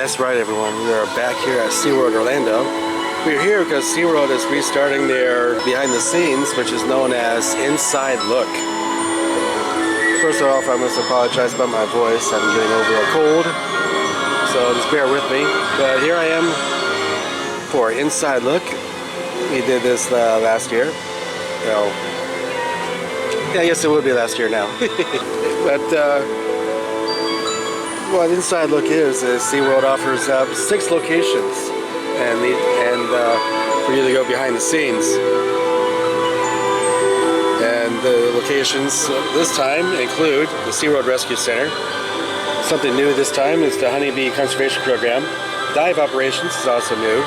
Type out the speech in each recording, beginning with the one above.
That's right, everyone. We are back here at SeaWorld Orlando. We're here because SeaWorld is restarting their behind the scenes, which is known as Inside Look. First off, I must apologize about my voice. I'm getting over a cold, so just bear with me. But here I am for Inside Look. We did this last year. Well, yeah, I guess it would be last year now. But what Inside Look is SeaWorld offers 6 locations, and for you to go behind the scenes. And the locations this time include the SeaWorld Rescue Center. Something new this time is the Honeybee Conservation Program. Dive operations is also new.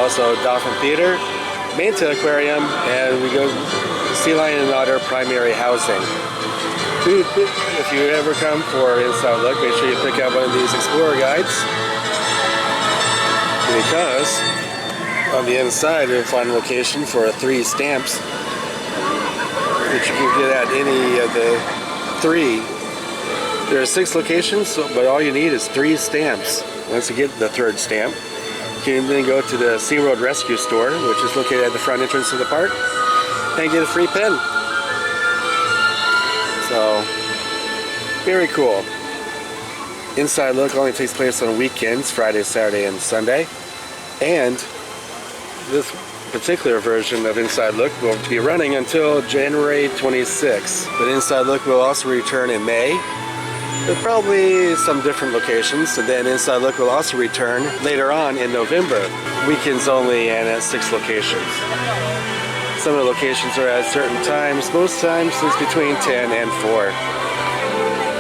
Also Dolphin Theater, Manta Aquarium, and we go to Lion and Otter Primary Housing. If you ever come for Inside Look, make sure you pick up one of these Explorer guides, because on the inside you'll find a location for 3 stamps, which you can get at any of the 3. There are 6 locations, but all you need is 3 stamps. Once you get the 3rd stamp, you can then go to the SeaWorld Rescue Store, which is located at the front entrance of the park, and get a free pen. So, very cool. Inside Look only takes place on weekends, Friday, Saturday, and Sunday. And this particular version of Inside Look will be running until January 26th. But Inside Look will also return in May, with probably some different locations. And then Inside Look will also return later on in November, weekends only, and at 6 locations. Some of the locations are at certain times. Most times it's between 10 and 4.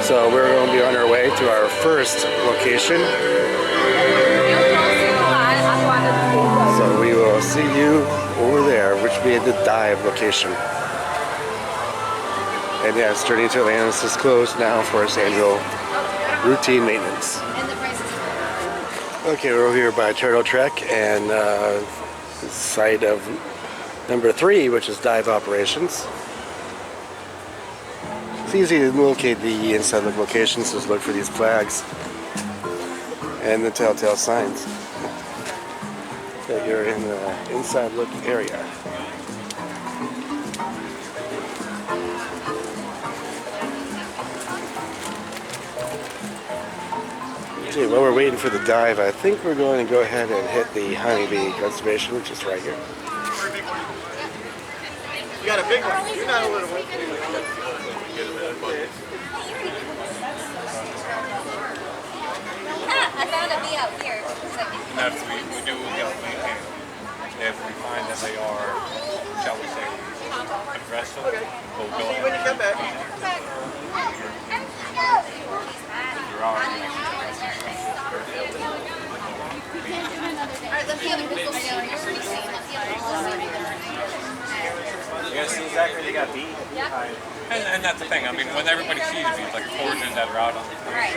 So we're going to be on our way to our first location. So we will see you over there, which will be the dive location. And yeah, it's turning to Atlantis is closed now for its annual routine maintenance. Okay, we're over here by Turtle Trek and the site of number 3, which is dive operations. It's easy to locate the Inside Look locations, just look for these flags and the telltale signs that you're in the Inside Look area. Okay, while we're waiting for the dive, I think we're going to go ahead and hit the Honeybee Conservation, which is right here. You got a big one. You're not a little one. I found a bee out here. That's we do maintain. If we find that they are, shall we say, aggressive, we'll go ahead. When you come back. Alright, let's see how the Google scenery is pretty seen. Let's see how the Google scenery is. You guys see exactly they got beat? Yeah. And that's the thing. I mean, when everybody sees bees, like foragers that are out on the Right.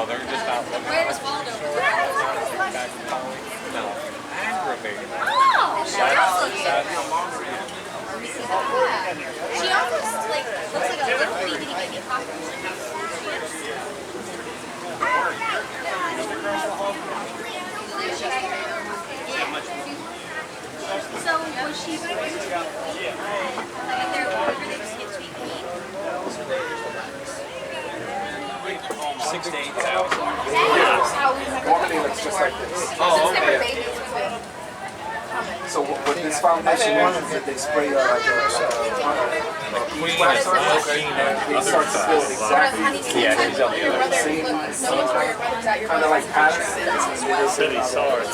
they're just out looking. Where does Waldo go? No, aggravating. Oh, she also looks She almost like looks like a little bitty baby cockroach. So was she like if they're older, they just get to be clean? 6 to 8 thousand. Normally it looks just like this. Oh, okay. So what this foundation is that they spray like Queen wax is on it, queen and they start to build exactly Yeah, he's on the other the same kind of like pattern. city SARS.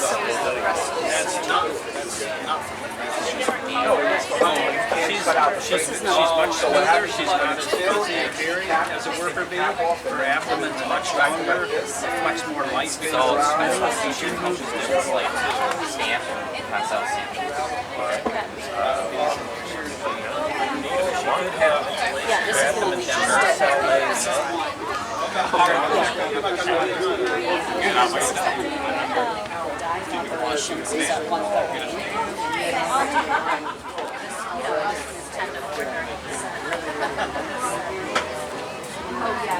She's much smoother, she's not as fuzzy appearing as a worker bee. Her abdomen's much longer, much more light. So special feature comes with this like stamp myself. Yeah, this is Abdomen down her cell legs. operations is at 1:30. Oh yeah,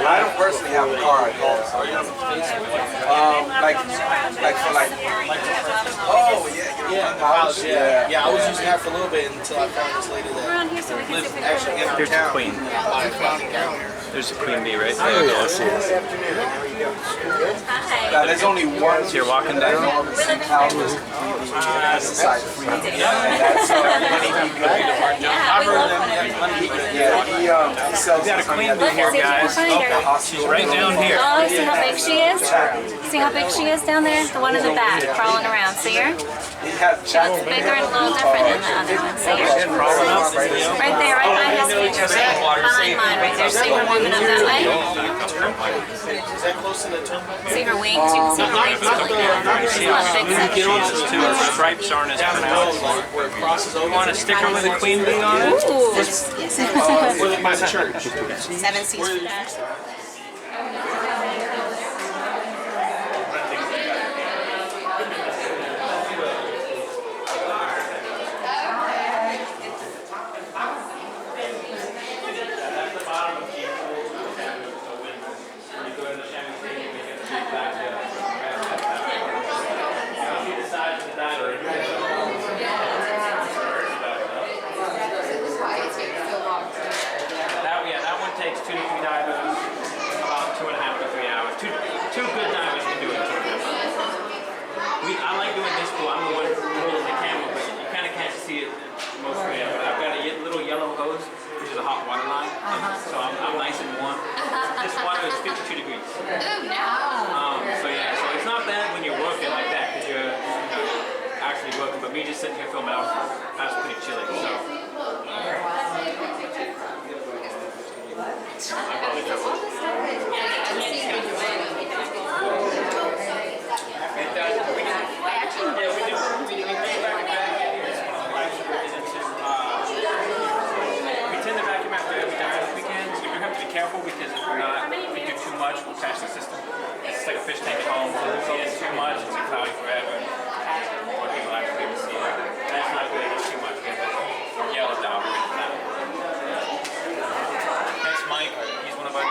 I don't personally have a car at all. Oh yeah, house. Yeah. I was using that for a little bit until I found this lady that lives actually in our town. Queen. There's a queen bee, right? Oh, yes, yes. There's only one. So you're walking down. We got a queen bee here, guys. She's right down here. Oh, see how big she is? See how big she is down there? The one in the back, crawling around. See her? She looks bigger and a little different than the other one. See her? Right there, right behind his finger, right behind mine, right there. See her moving up that way? See her wings? You can see her wings going down. She's not a big section. Her stripes aren't as pronounced. You want a sticker with a queen bee on it? Ooh. my church. 7 seats for that. That one takes 2 to 3 divers, about 2.5 to 3 hours. Two good divers can do it. I like doing this pool. I'm the one holding the camera, but you kind of can't see it mostly. I've got a little yellow hose, which is a hot water line, so I'm nice and warm. This water is 52 degrees. So yeah, so it's not bad when you're working like that because you're actually working. But me just sitting here filming out, that's pretty chilly. So. Careful because if we're not, if we do too much, we'll crash the system. It's like a fish tank at home. So it's too much, it's cloudy forever. More people actually be able to see it. That's not good, it's too much. We have to yell at the operator for that. That's Mike. He's one of our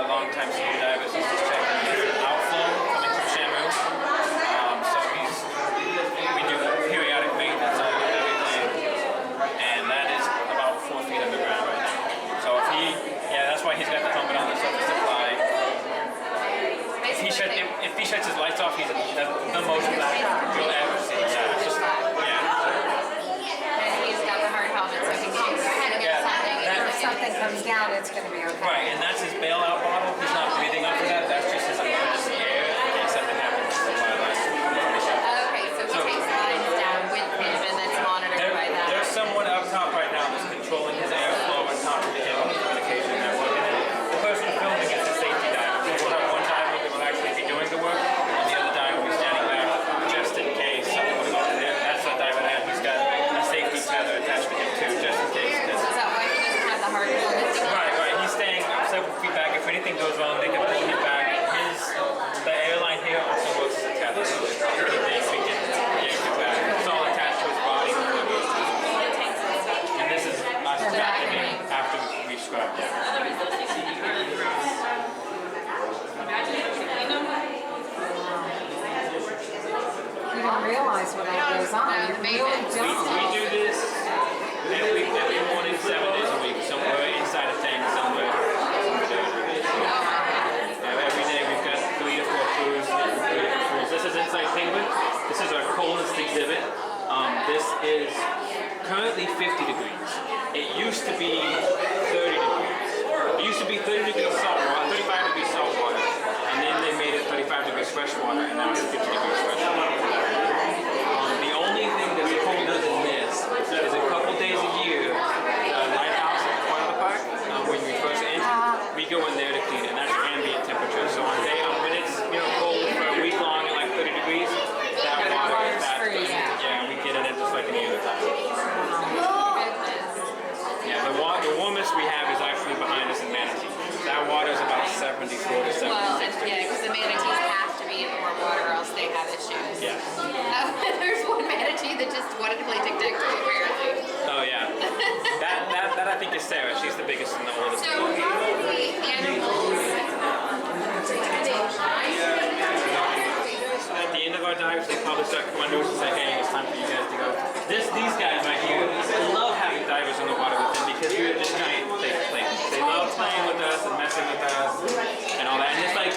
long-time senior divers. He's just checking his outflow coming from Shamu. So we do periodic maintenance on everything. And that is about 4 feet underground right now. So if that's why he's got the helmet on the surface supply. If he shuts his lights off, he's the most black you'll ever see. Yeah, it's just, And he's got the hard helmet so he can if something comes down, it's going to be okay. Right, and that's his bailout bottle. He's not breathing off of that. That's just his emergency air in case something happens to the wildlife. Okay, so he takes the lines down with him and that's monitored by that. There's someone up top right now that's controlling his airflow and talking to him on the communication network. And the person filming is a safety diver. So we'll have one diver that will actually be doing the work, and the other diver will be standing back just in case something would go there. That's the diver there. He's got a safety tether attached to him too, just in case. Is that why he doesn't have the hard helmet? Right. He's staying several feet back. If anything goes wrong, they can pull him back. The airline here also works as a tether. So if anything, we can yank him back. It's all attached to his body. And this is us vacuuming after we scrub. You don't realize what all goes on. You really don't. We do this every morning, 7 days a week. Somewhere inside a tank, somewhere. Every day we've got 3 to 4 crews. This is Inside Penguin. This is our coldest exhibit. This is currently 50 degrees. It used to be 30 degrees. It used to be 30 degrees salt water, 35 degrees salt water, and then they made it 35 degrees fresh water, and now it's 50 degrees fresh water. The only thing that's colder than this is a couple days a year, the lighthouse at the front of the park, when we first enter, we go in there to clean it, and that's ambient temperature. So when it's cold for a week long at like 30 degrees, that water is that coldest we have is actually behind us in Manatee. That water is about 74 to 76 Well, degrees. yeah, because the manatees have to be in warm water or else they have issues. Yeah. There's one manatee that just wanted to play tic-tac-toe apparently. Oh yeah. That I think is Sarah. She's the biggest and the oldest. So how do the animals At the end of our dives, they probably start coming to us and say, hey, it's time for you guys to go. These guys right here love having divers on the water with them because we're just giant fake planes. They love playing with us and messing with us and all that. And it's like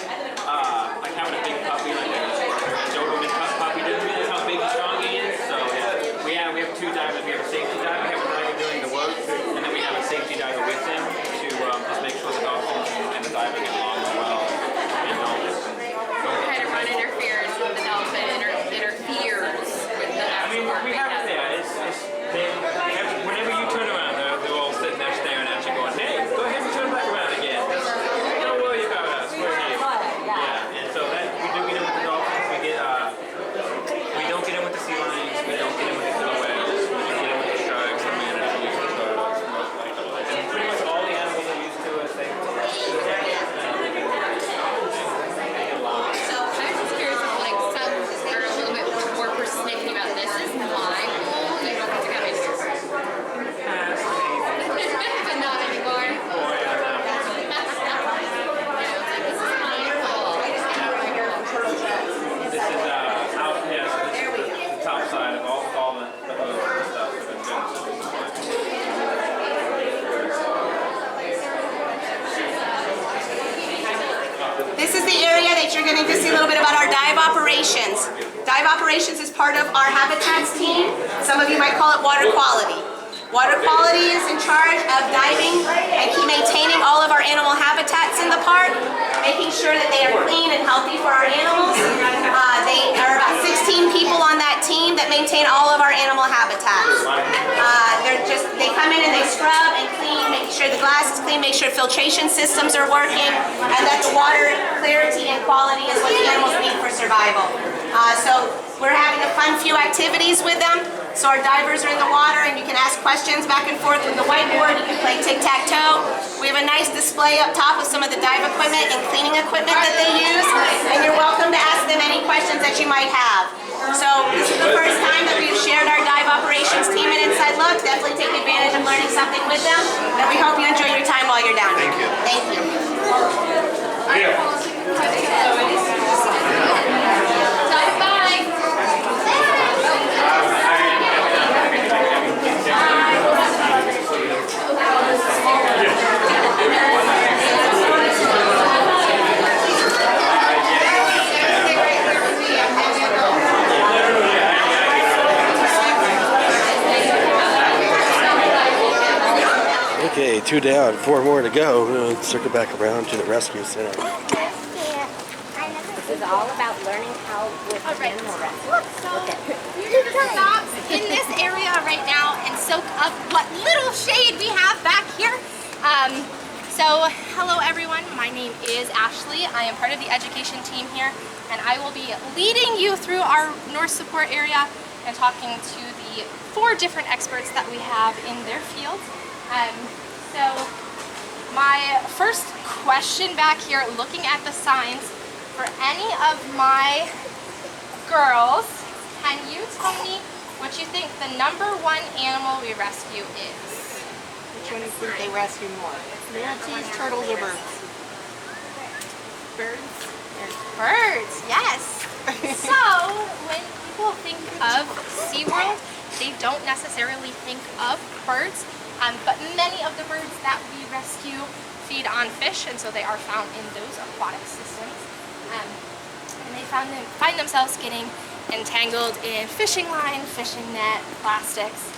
having a big puppy, like a Doberman puppy. Doesn't realize how big and strong he is. So yeah, we have two divers. We have a safety diver. We have a diver doing the work, and then we have a safety diver with him to just make sure the dolphins and the diver get along well. And all this. kind of run interference with the dolphin, interferes with the I mean, we have it there. Whenever you turn around, they're all sitting there staring at you going, hey, go ahead and turn back around again. Don't worry about us. We're here. Yeah, and so that we do get in with the dolphins. We don't get in with the sea lions. We don't get in with the killer whales. We get in with the sharks, the manatees, the turtles, most likely. And pretty much all the animals are used to us. So I'm just curious if like some are a little bit more persnickety about this is my pool. You don't have to come in here. But not anymore. This is my pool. This is out here, so this is the top side of all the hoods and stuff that have been done. This is the area that you're getting to see a little bit about our dive operations. Dive operations is part of our habitats team. Some of you might call it water quality. Water quality is in charge of diving and maintaining all of our animal habitats in the park, making sure that they are clean and healthy for our animals. They are about 16 people on that team that maintain all of our animal habitats. They come in and they scrub and clean, make sure the glass is clean, make sure filtration systems are working, and that the water clarity and quality is what the animals need for survival. So we're having a fun few activities with them. So our divers are in the water and you can ask questions back and forth with the whiteboard. You can play tic-tac-toe. We have a nice display up top of some of the dive equipment and cleaning equipment that they use. And you're welcome to ask them any questions that you might have. So this is the first time that we've shared our dive operations team and Inside Look. Definitely take advantage of learning something with them. And we hope you enjoy your time while you're down here. Thank you. Okay, 2 down, 4 more to go. We'll circle back around to the rescue center. This is all about learning how with animal rescue. So you're going to stop in this area right now and soak up what little shade we have back here. So hello everyone, my name is Ashley. I am part of the education team here and I will be leading you through our North Support area and talking to the 4 different experts that we have in their field. So my first question back here, looking at the signs, for any of my girls, can you tell me what you think the #1 animal we rescue is? Which one do you think they rescue more? Manatees, turtles, or birds? Birds. Birds, yes. So when people think of SeaWorld, they don't necessarily think of birds. But many of the birds that we rescue feed on fish, and so they are found in those aquatic systems. And they find themselves getting entangled in fishing line, fishing net, plastics,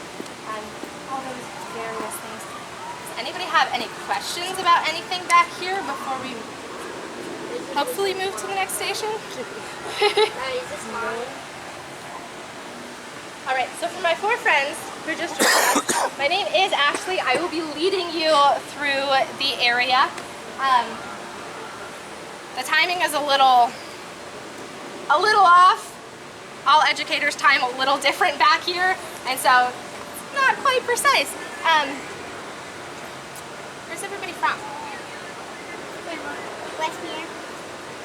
and all those various things. Does anybody have any questions about anything back here before we hopefully move to the next station? Alright, so for my 4 friends who just joined us, my name is Ashley. I will be leading you through the area. The timing is a little off. All educators' time a little different back here, and so it's not quite precise. live here.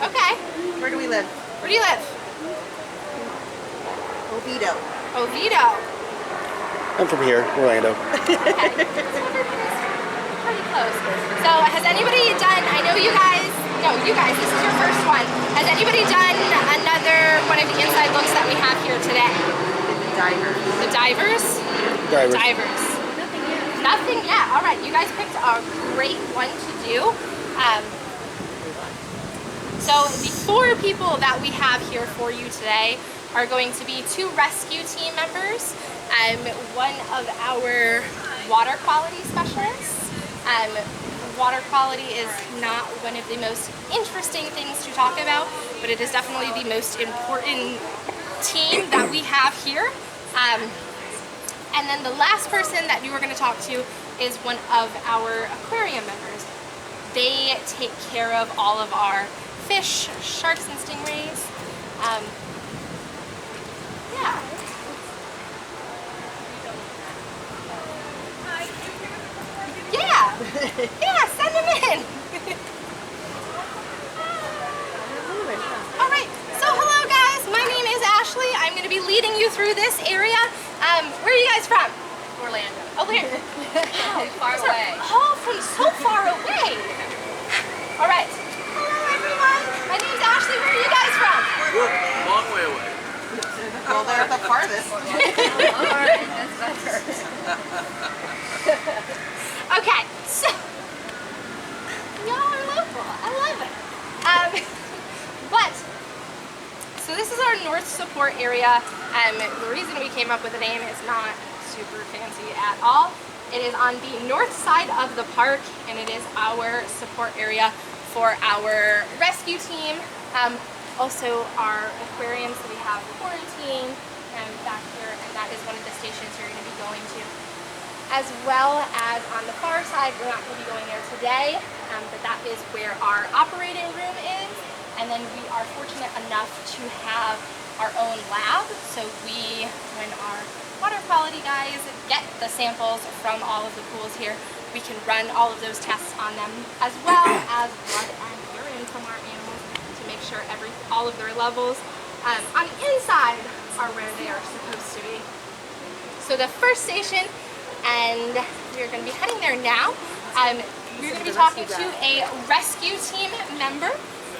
Okay. Where do we live? Where do you live? Oviedo. Oviedo. I'm from here, Orlando. Okay. Pretty close. So has anybody done, I know you guys, no, you guys, this is your first one. Has anybody done another one of the inside looks that we have here today? The divers. The divers? Divers. Divers. Nothing yet. Nothing yet. All right, you guys picked a great one to do. So the 4 people that we have here for you today are going to be 2 rescue team members, one of our water quality specialists. Water quality is not one of the most interesting things to talk about, but it is definitely the most important team that we have here. And then the last person that you are going to talk to is one of our aquarium members. They take care of all of our fish, sharks, and stingrays. Yeah. Yeah. Yeah, send them in. All right. So hello guys. My name is Ashley. I'm going to be leading you through this area. Where are you guys from? Orlando. Oh, where? Far away. Oh, from so far away. All right. Hello everyone. My name is Ashley. Where are you guys from? We're a long way away. Well, they're the farthest. All right, that's better. Okay, so y'all are local. I love it. So this is our North Support area. The reason we came up with the name is not super fancy at all. It is on the north side of the park, and it is our support area for our rescue team. Also our aquariums that we have quarantine back here, and that is one of the stations you're going to be going to. As well as on the far side, we're not going to be going there today, but that is where our operating room is. And then we are fortunate enough to have our own lab. So when our water quality guys get the samples from all of the pools here, we can run all of those tests on them, as well as blood and urine from our animals to make sure all of their levels on the inside are where they are supposed to be. So the first station, and we're going to be heading there now. We're going to be talking to a rescue team member,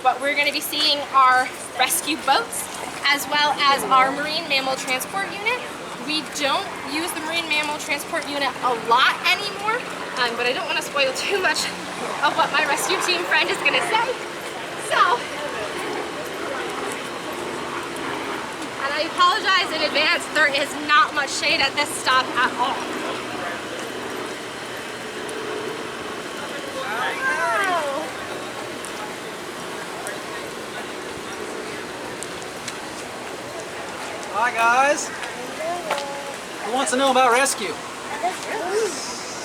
but we're going to be seeing our rescue boats as well as our marine mammal transport unit. We don't use the marine mammal transport unit a lot anymore, but I don't want to spoil too much of what my rescue team friend is going to say. So, and I apologize in advance, there is not much shade at this stop at all. Hi guys. Who wants to know about rescue?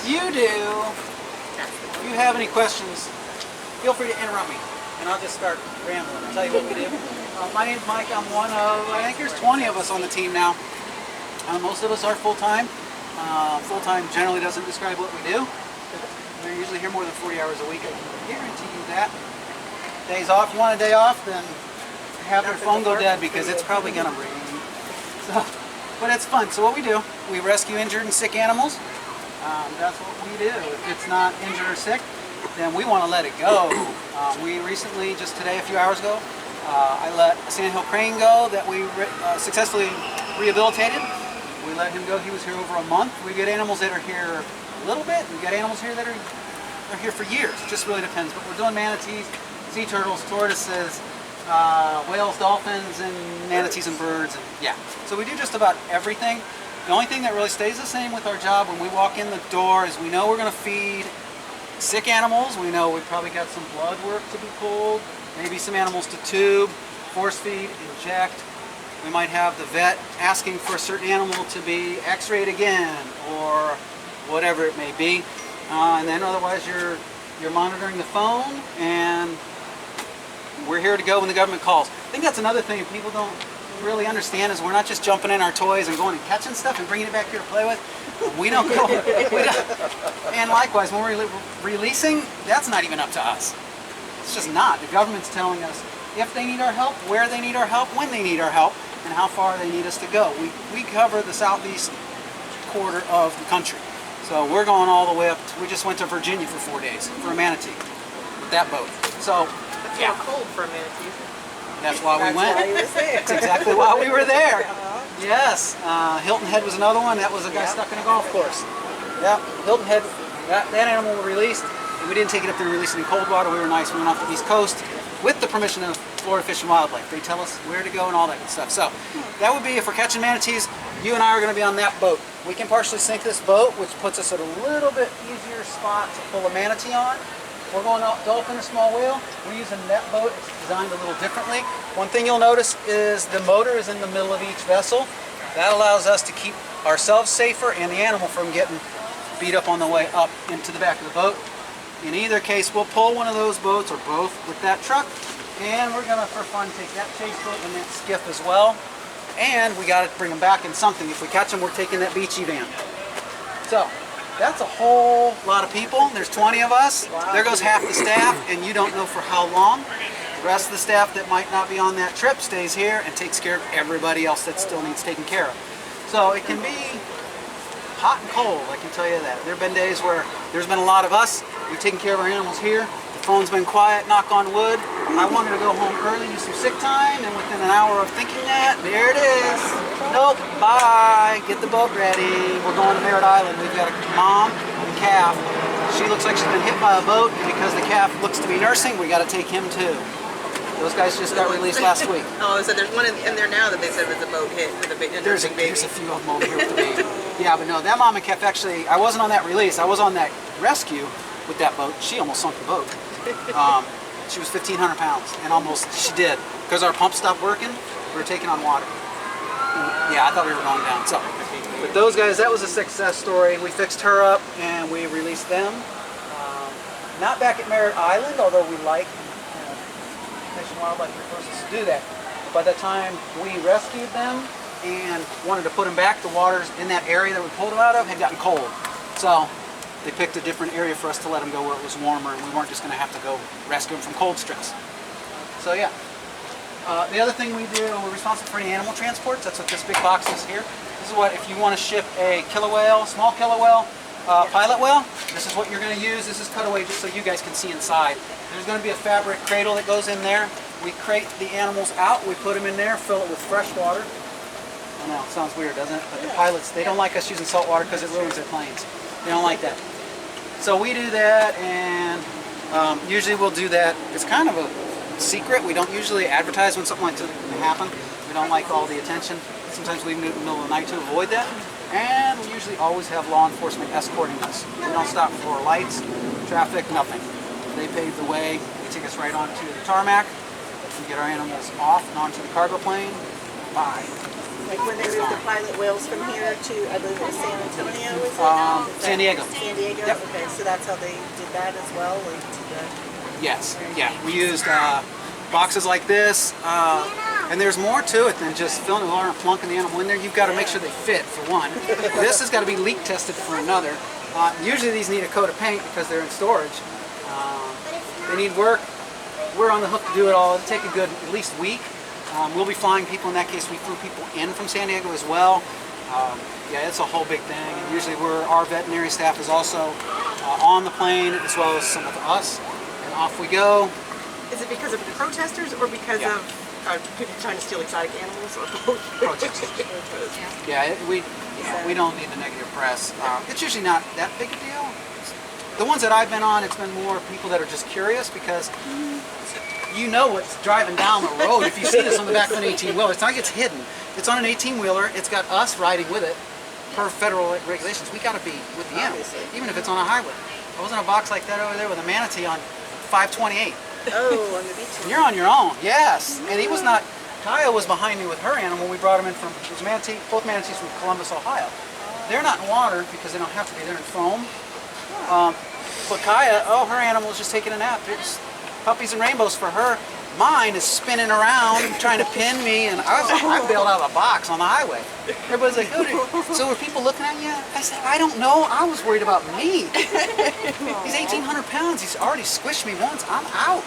You do. If you have any questions, feel free to interrupt me, and I'll just start rambling. I'll tell you what we do. My name's Mike. I'm one of, I think there's 20 of us on the team now. Most of us are full-time. Full-time generally doesn't describe what we do. We're usually here more than 40 hours a week. I can guarantee you that. Days off. You want a day off? Then have your phone go dead because it's probably going to ring. So, but it's fun. So what we do, we rescue injured and sick animals. That's what we do. If it's not injured or sick, then we want to let it go. We recently, just today, a few hours ago, I let a sandhill crane go that we successfully rehabilitated. We let him go. He was here over a month. We get animals that are here a little bit. We get animals here that are here for years. It just really depends. But we're doing manatees, sea turtles, tortoises, whales, dolphins, and manatees and birds, and yeah. So we do just about everything. The only thing that really stays the same with our job when we walk in the door is we know we're going to feed sick animals. We know we've probably got some blood work to be pulled, maybe some animals to tube, force feed, inject. We might have the vet asking for a certain animal to be x-rayed again, or whatever it may be. And then otherwise you're monitoring the phone, and we're here to go when the government calls. I think that's another thing people don't really understand is we're not just jumping in our toys and going and catching stuff and bringing it back here to play with. We don't go. And likewise, when we're releasing, that's not even up to us. It's just not. The government's telling us if they need our help, where they need our help, when they need our help, and how far they need us to go. We cover the southeast quarter of the country. So we're going all the way up. We just went to Virginia for 4 days for a manatee with that boat. So It's yeah, cold for a manatee. That's why we went. Why you was there. That's exactly why we were there. Yes. Hilton Head was another one. That was a guy stuck in a golf course. Yeah. Hilton Head. That animal was released, and we didn't take it up there and release it in cold water. We were nice. We went off the East Coast with the permission of Florida Fish and Wildlife. They tell us where to go and all that good stuff. So that would be if we're catching manatees. You and I are going to be on that boat. We can partially sink this boat, which puts us at a little bit easier spot to pull a manatee on. We're going out dolphin or small whale. We're using that boat. It's designed a little differently. One thing you'll notice is the motor is in the middle of each vessel. That allows us to keep ourselves safer and the animal from getting beat up on the way up into the back of the boat. In either case, we'll pull one of those boats or both with that truck, and we're gonna, for fun, take that chase boat and that skiff as well. And we gotta bring them back in something. If we catch them, we're taking that beachy van. So that's a whole lot of people. There's 20 of us. Wow. There goes half the staff, and you don't know for how long. The rest of the staff that might not be on that trip stays here and takes care of everybody else that still needs taken care of. So it can be hot and cold, I can tell you that. There have been days where there's been a lot of us. We've taken care of our animals here. The phone's been quiet, knock on wood. I wanted to go home early, use some sick time, and within an hour of thinking that, there it is. Nope, bye, get the boat ready. We're going to Merritt Island. We've got a mom and a calf. She looks like she's been hit by a boat, and because the calf looks to be nursing, we got to take him too. Those guys just got released last week. Oh, so there's one in there now that they said was a boat hit with a big There's a few of them over here with the baby. Yeah, but no, that mom and calf actually, I wasn't on that release. I was on that rescue with that boat. She almost sunk the boat. She was 1,500 pounds, and almost she did. Because our pump stopped working, we were taking on water. And yeah, I thought we were going down. So, but those guys, that was a success story. We fixed her up, and we released them. Not back at Merritt Island, although we like Fish and Wildlife prefers us to do that. By the time we rescued them and wanted to put them back, the waters in that area that we pulled them out of had gotten cold. So they picked a different area for us to let them go where it was warmer, and we weren't just going to have to go rescue them from cold stress. So yeah. The other thing we do, we're responsible for any animal transports. That's what this big box is here. This is what, if you want to ship a killer whale, small killer whale, pilot whale, this is what you're going to use. This is cutaway just so you guys can see inside. There's going to be a fabric cradle that goes in there. We crate the animals out, we put them in there, fill it with fresh water. I know, it sounds weird, doesn't it? But the pilots, they don't like us using salt water because it ruins their planes. They don't like that. So we do that, and usually we'll do that. It's kind of a secret. We don't usually advertise when something like this can happen. We don't like all the attention. Sometimes we leave it in the middle of the night to avoid that. And we usually always have law enforcement escorting us. We don't stop for lights, traffic, nothing. They pave the way. They take us right onto the tarmac. We get our animals off and onto the cargo plane. Bye. Like when they moved the pilot whales from here to, I believe it was San Antonio, is it? San Diego. San Diego? Yep. Okay, so that's how they did that as well? Like to the... Yes, yeah. We used boxes like this, and there's more to it than just filling the water and plunking the animal in there. You've got to make sure they fit, for one. This has got to be leak tested for another. Usually these need a coat of paint because they're in storage. They need work. We're on the hook to do it all. It'll take a good at least week. We'll be flying people. In that case, we flew people in from San Diego as well. Yeah, it's a whole big thing. And usually our veterinary staff is also on the plane as well as some of us. And off we go. Is it because of the protesters or because of people trying to steal exotic animals? Or both? Protesters. Yeah, we don't need the negative press. It's usually not that big a deal. The ones that I've been on, it's been more people that are just curious because you know what's driving down the road. If you see this on the back of an 18-wheeler, it's not like it's hidden. It's on an 18-wheeler. It's got us riding with it. Per federal regulations, we got to be with the animal, even if it's on a highway. I was in a box like that over there with a manatee on 528. Oh, on the beach. And you're on your own, yes. And he was not. Kaya was behind me with her animal. We brought him in from both manatees from Columbus, Ohio. They're not in water because they don't have to be. They're in foam. But Kaya, her animal is just taking a nap. It's puppies and rainbows for her. Mine is spinning around trying to pin me, and I bailed out of the box on the highway. Everybody's like, oh, so were people looking at you? I said, I don't know. I was worried about me. He's 1,800 pounds. He's already squished me once. I'm out.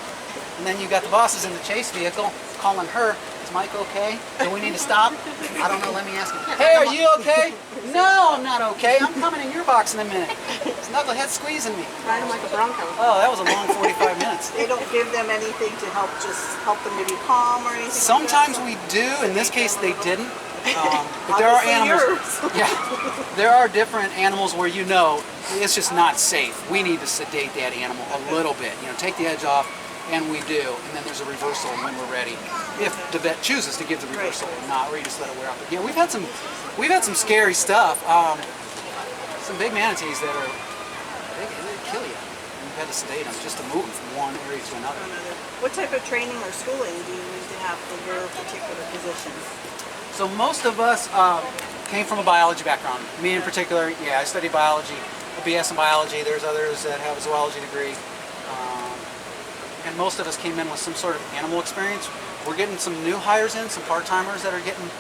And then you got the bosses in the chase vehicle calling her, is Mike okay? Do we need to stop? I don't know, let me ask him. Hey, are you okay? No, I'm not okay. I'm coming in your box in a minute. This knucklehead's squeezing me. Ride them like a Bronco. Oh, that was a long 45 minutes. They don't give them anything to help them maybe calm or anything? Sometimes we do. In this case, they didn't. But there are animals. Yeah, there are different animals where you know it's just not safe. We need to sedate that animal a little bit. You know, take the edge off, and we do. And then there's a reversal when we're ready, if the vet chooses to give the reversal, or not, or you just let it wear off. But yeah, we've had some scary stuff. Some big manatees that are they kill you. And we've had to sedate them just to move them from one area to another. What type of training or schooling do you need to have for your particular position? So most of us came from a biology background. Me in particular, yeah, I studied biology, a BS in biology. There's others that have a zoology degree. And most of us came in with some sort of animal experience. We're getting some new hires in, some part-timers that are getting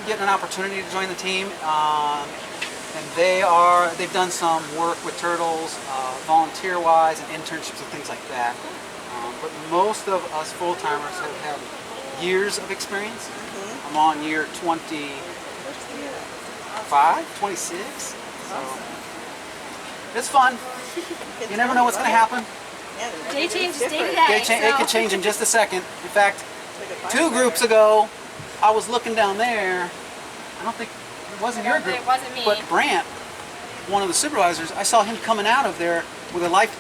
an opportunity to join the team. And they've done some work with turtles, volunteer-wise, and internships and things like that. But most of us full-timers have had years of experience. I'm on year 25, 26. So it's fun. You never know what's going to happen. Day changes day to day. It could change in just a second. In fact, 2 groups ago, I was looking down there. I don't think it wasn't your group, it wasn't me. But Brant, one of the supervisors, I saw him coming out of there with a life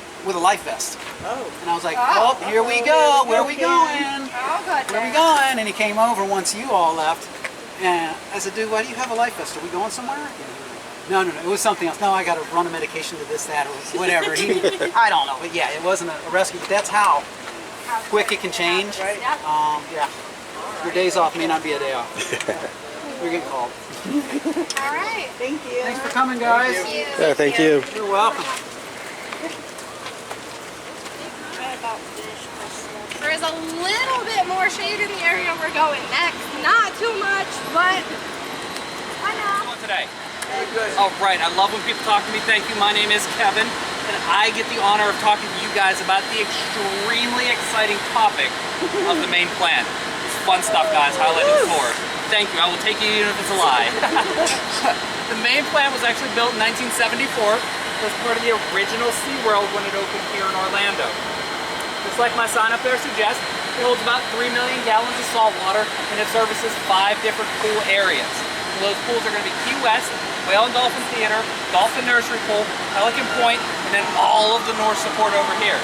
vest. Oh. And I was like, oh, here we go. Where are we going? Oh, good. Where are we going? And he came over once you all left. And I said, dude, why do you have a life vest? Are we going somewhere? No, it was something else. No, I got to run a medication to this, that, or whatever. I don't know, but yeah, it wasn't a rescue. But that's how quick it can change. Right. Yeah. Your days off may not be a day off. We're getting called. All right. Thank you. Thanks for coming, guys. Yeah, thank you. You're welcome. There is a little bit more shade in the area we're going next. Not too much, but I know. Today. All right, I love when people talk to me. Thank you. My name is Kevin, and I get the honor of talking to you guys about the extremely exciting topic of the main plan. It's fun stuff, guys. Highlighted before. Thank you. I will take you even if it's a lie. The main plan was actually built in 1974 as part of the original SeaWorld when it opened here in Orlando. Just like my sign up there suggests, it holds about 3 million gallons of salt water, and it services 5 different pool areas. And those pools are going to be Key West, Whale and Dolphin Theater, Dolphin Nursery Pool, Pelican Point, and then all of the North Support over here.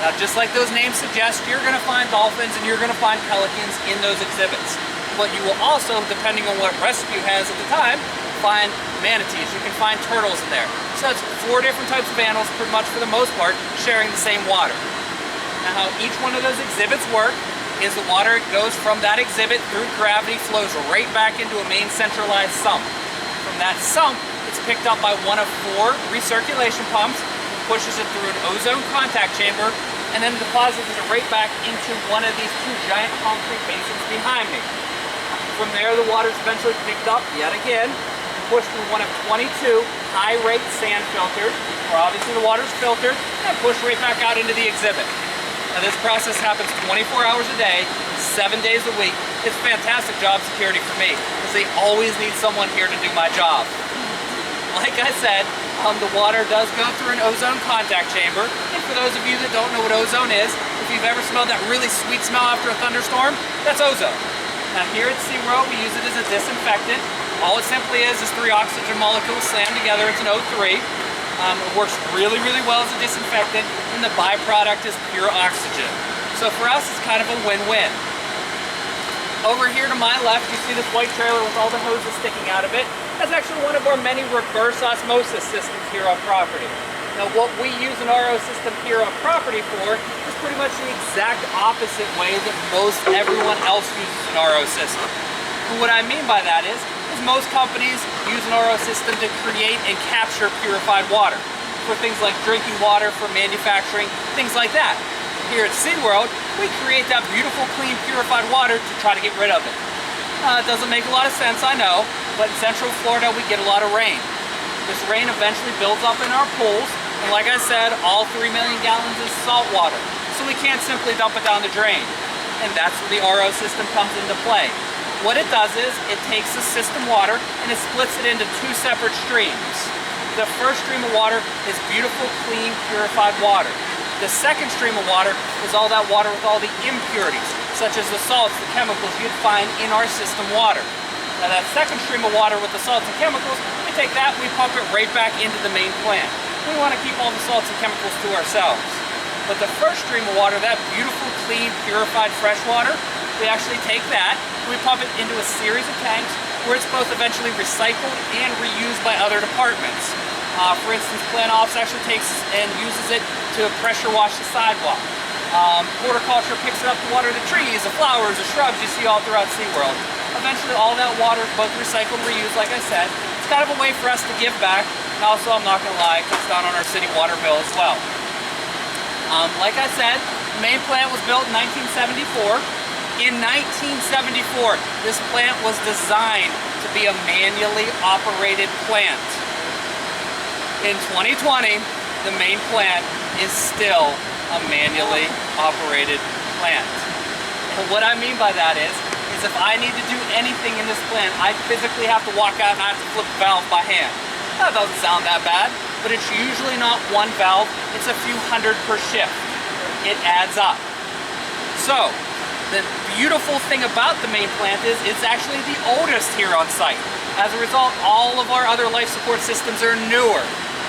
Now, just like those names suggest, you're going to find dolphins and you're going to find pelicans in those exhibits. But you will also, depending on what rescue has at the time, find manatees. You can find turtles in there. So it's 4 different types of animals, pretty much for the most part, sharing the same water. Now, how each one of those exhibits work is the water goes from that exhibit through gravity, flows right back into a main centralized sump. From that sump, it's picked up by one of 4 recirculation pumps, pushes it through an ozone contact chamber, and then deposits it right back into one of these 2 giant concrete basins behind me. From there, the water is eventually picked up yet again, and pushed through one of 22 high-rate sand filters, where obviously the water is filtered, and pushed right back out into the exhibit. Now, this process happens 24 hours a day, 7 days a week. It's fantastic job security for me, because they always need someone here to do my job. Like I said, the water does go through an ozone contact chamber, and for those of you that don't know what ozone is, if you've ever smelled that really sweet smell after a thunderstorm, that's ozone. Now, here at SeaWorld, we use it as a disinfectant. All it simply is 3 oxygen molecules slammed together. It's an O3. It works really, really well as a disinfectant, and the byproduct is pure oxygen. So for us, it's kind of a win-win. Over here to my left, you see this white trailer with all the hoses sticking out of it. That's actually one of our many reverse osmosis systems here on property. Now, what we use an RO system here on property for is pretty much the exact opposite way that most everyone else uses an RO system. And what I mean by that is most companies use an RO system to create and capture purified water for things like drinking water, for manufacturing, things like that. Here at SeaWorld, we create that beautiful, clean, purified water to try to get rid of it. It doesn't make a lot of sense, I know, but in Central Florida, we get a lot of rain. This rain eventually builds up in our pools, and like I said, all 3 million gallons is salt water. so we can't simply dump it down the drain. And that's where the RO system comes into play. What it does is, it takes the system water and it splits it into two separate streams. The first stream of water is beautiful, clean, purified water. The second stream of water is all that water with all the impurities, such as the salts, the chemicals you'd find in our system water. Now that second stream of water with the salts and chemicals, we take that and we pump it right back into the main plant. We want to keep all the salts and chemicals to ourselves. But the first stream of water, that beautiful, clean, purified fresh water, we actually take that, and we pump it into a series of tanks where it's both eventually recycled and reused by other departments. For instance, plant ops actually takes and uses it to pressure wash the sidewalk. Horticulture picks it up to water the trees, the flowers, the shrubs you see all throughout SeaWorld. Eventually all that water is both recycled and reused, like I said. It's kind of a way for us to give back, and also, I'm not going to lie, it cuts down on our city water bill as well. Like I said, the main plant was built in 1974. In 1974, this plant was designed to be a manually operated plant. In 2020, the main plant is still a manually operated plant. And what I mean by that is if I need to do anything in this plant, I physically have to walk out and I have to flip the valve by hand. That doesn't sound that bad, but it's usually not one valve, it's a few hundred per shift. It adds up. So, the beautiful thing about the main plant is it's actually the oldest here on site. As a result, all of our other life support systems are newer.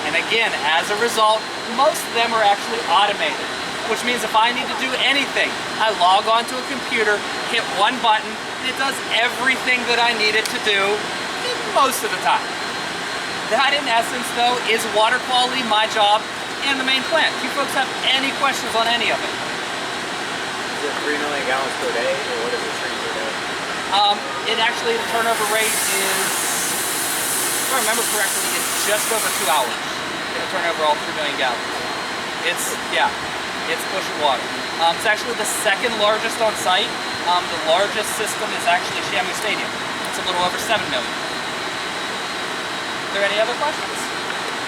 And again, as a result, most of them are actually automated, which means if I need to do anything, I log onto a computer, hit one button, and it does everything that I need it to do most of the time. That, in essence, though, is water quality, my job, and the main plant. Do you folks have any questions on any of it? Is it 3 million gallons per day, or what is it per day? It actually, the turnover rate is, if I remember correctly, it's just over 2 hours to turn over all 3 million gallons. It's, yeah, it's pushing water. It's actually the second largest on site. The largest system is actually Shamu Stadium. It's a little over 7 million. Are there any other questions?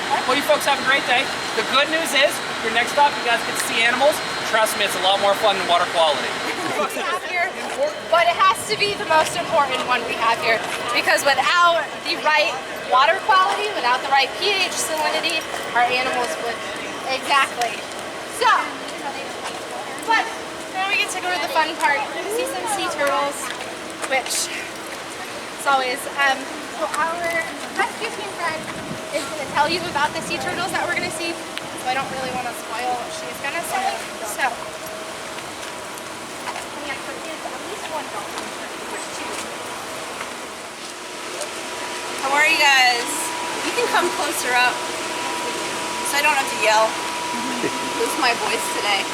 All right, well, you folks have a great day. The good news is, your next stop, you guys get to see animals. Trust me, it's a lot more fun than water quality. We have here, but it has to be the most important one we have here, because without the right water quality, without the right pH, salinity, our animals would, exactly. So, but now we get to go to the fun part, see some sea turtles, which is always, so our rescue team friend is going to tell you about the sea turtles that we're going to see, so I don't really want to spoil what she's going to say. So, yeah, there is at least one dolphin. There's two. How are you guys? You can come closer up so I don't have to yell. Lose my voice today.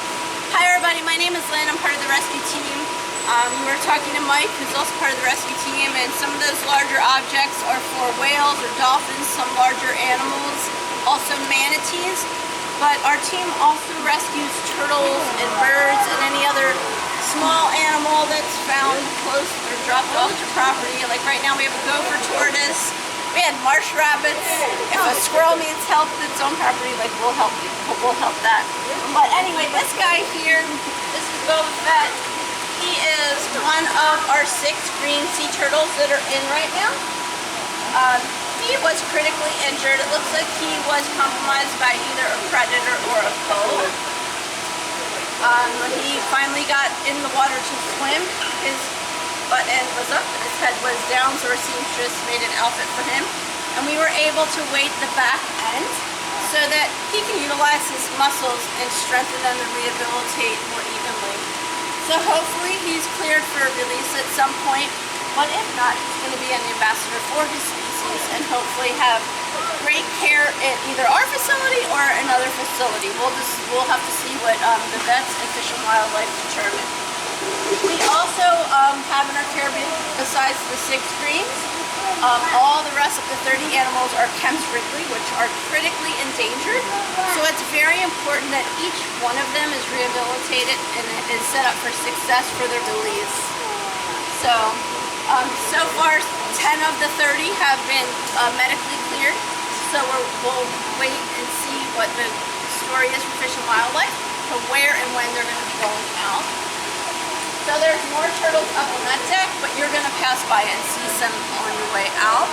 Hi everybody, my name is Lynn. I'm part of the rescue team. We were talking to Mike, who's also part of the rescue team, and some of those larger objects are for whales or dolphins, some larger animals, also manatees. But our team also rescues turtles and birds and any other small animal that's found close or dropped off to property. Like right now we have a gopher tortoise. We had marsh rabbits. If a squirrel needs help at its own property, like we'll help you. We'll help that. But anyway, this guy here, this is Boba Fett. He is one of our 6 green sea turtles that are in right now. He was critically injured. It looks like he was compromised by either a predator or a foe. He finally got in the water to swim. His butt end was up and his head was down, so our seamstress made an outfit for him. And we were able to weight the back end so that he can utilize his muscles and strengthen them and rehabilitate more evenly. So hopefully he's cleared for release at some point, but if not, he's going to be an ambassador for his species and hopefully have great care at either our facility or another facility. We'll have to see what the vets and Fish and Wildlife determine. We also have in our care, besides the 6 greens, all the rest of the 30 animals are chem-strictly, which are critically endangered. So it's very important that each one of them is rehabilitated and is set up for success for their release. So, so far 10 of the 30 have been medically cleared. So we'll wait and see what the story is for Fish and Wildlife. to where and when they're going to be going out. So there's more turtles up on that deck, but you're going to pass by and see some on your way out.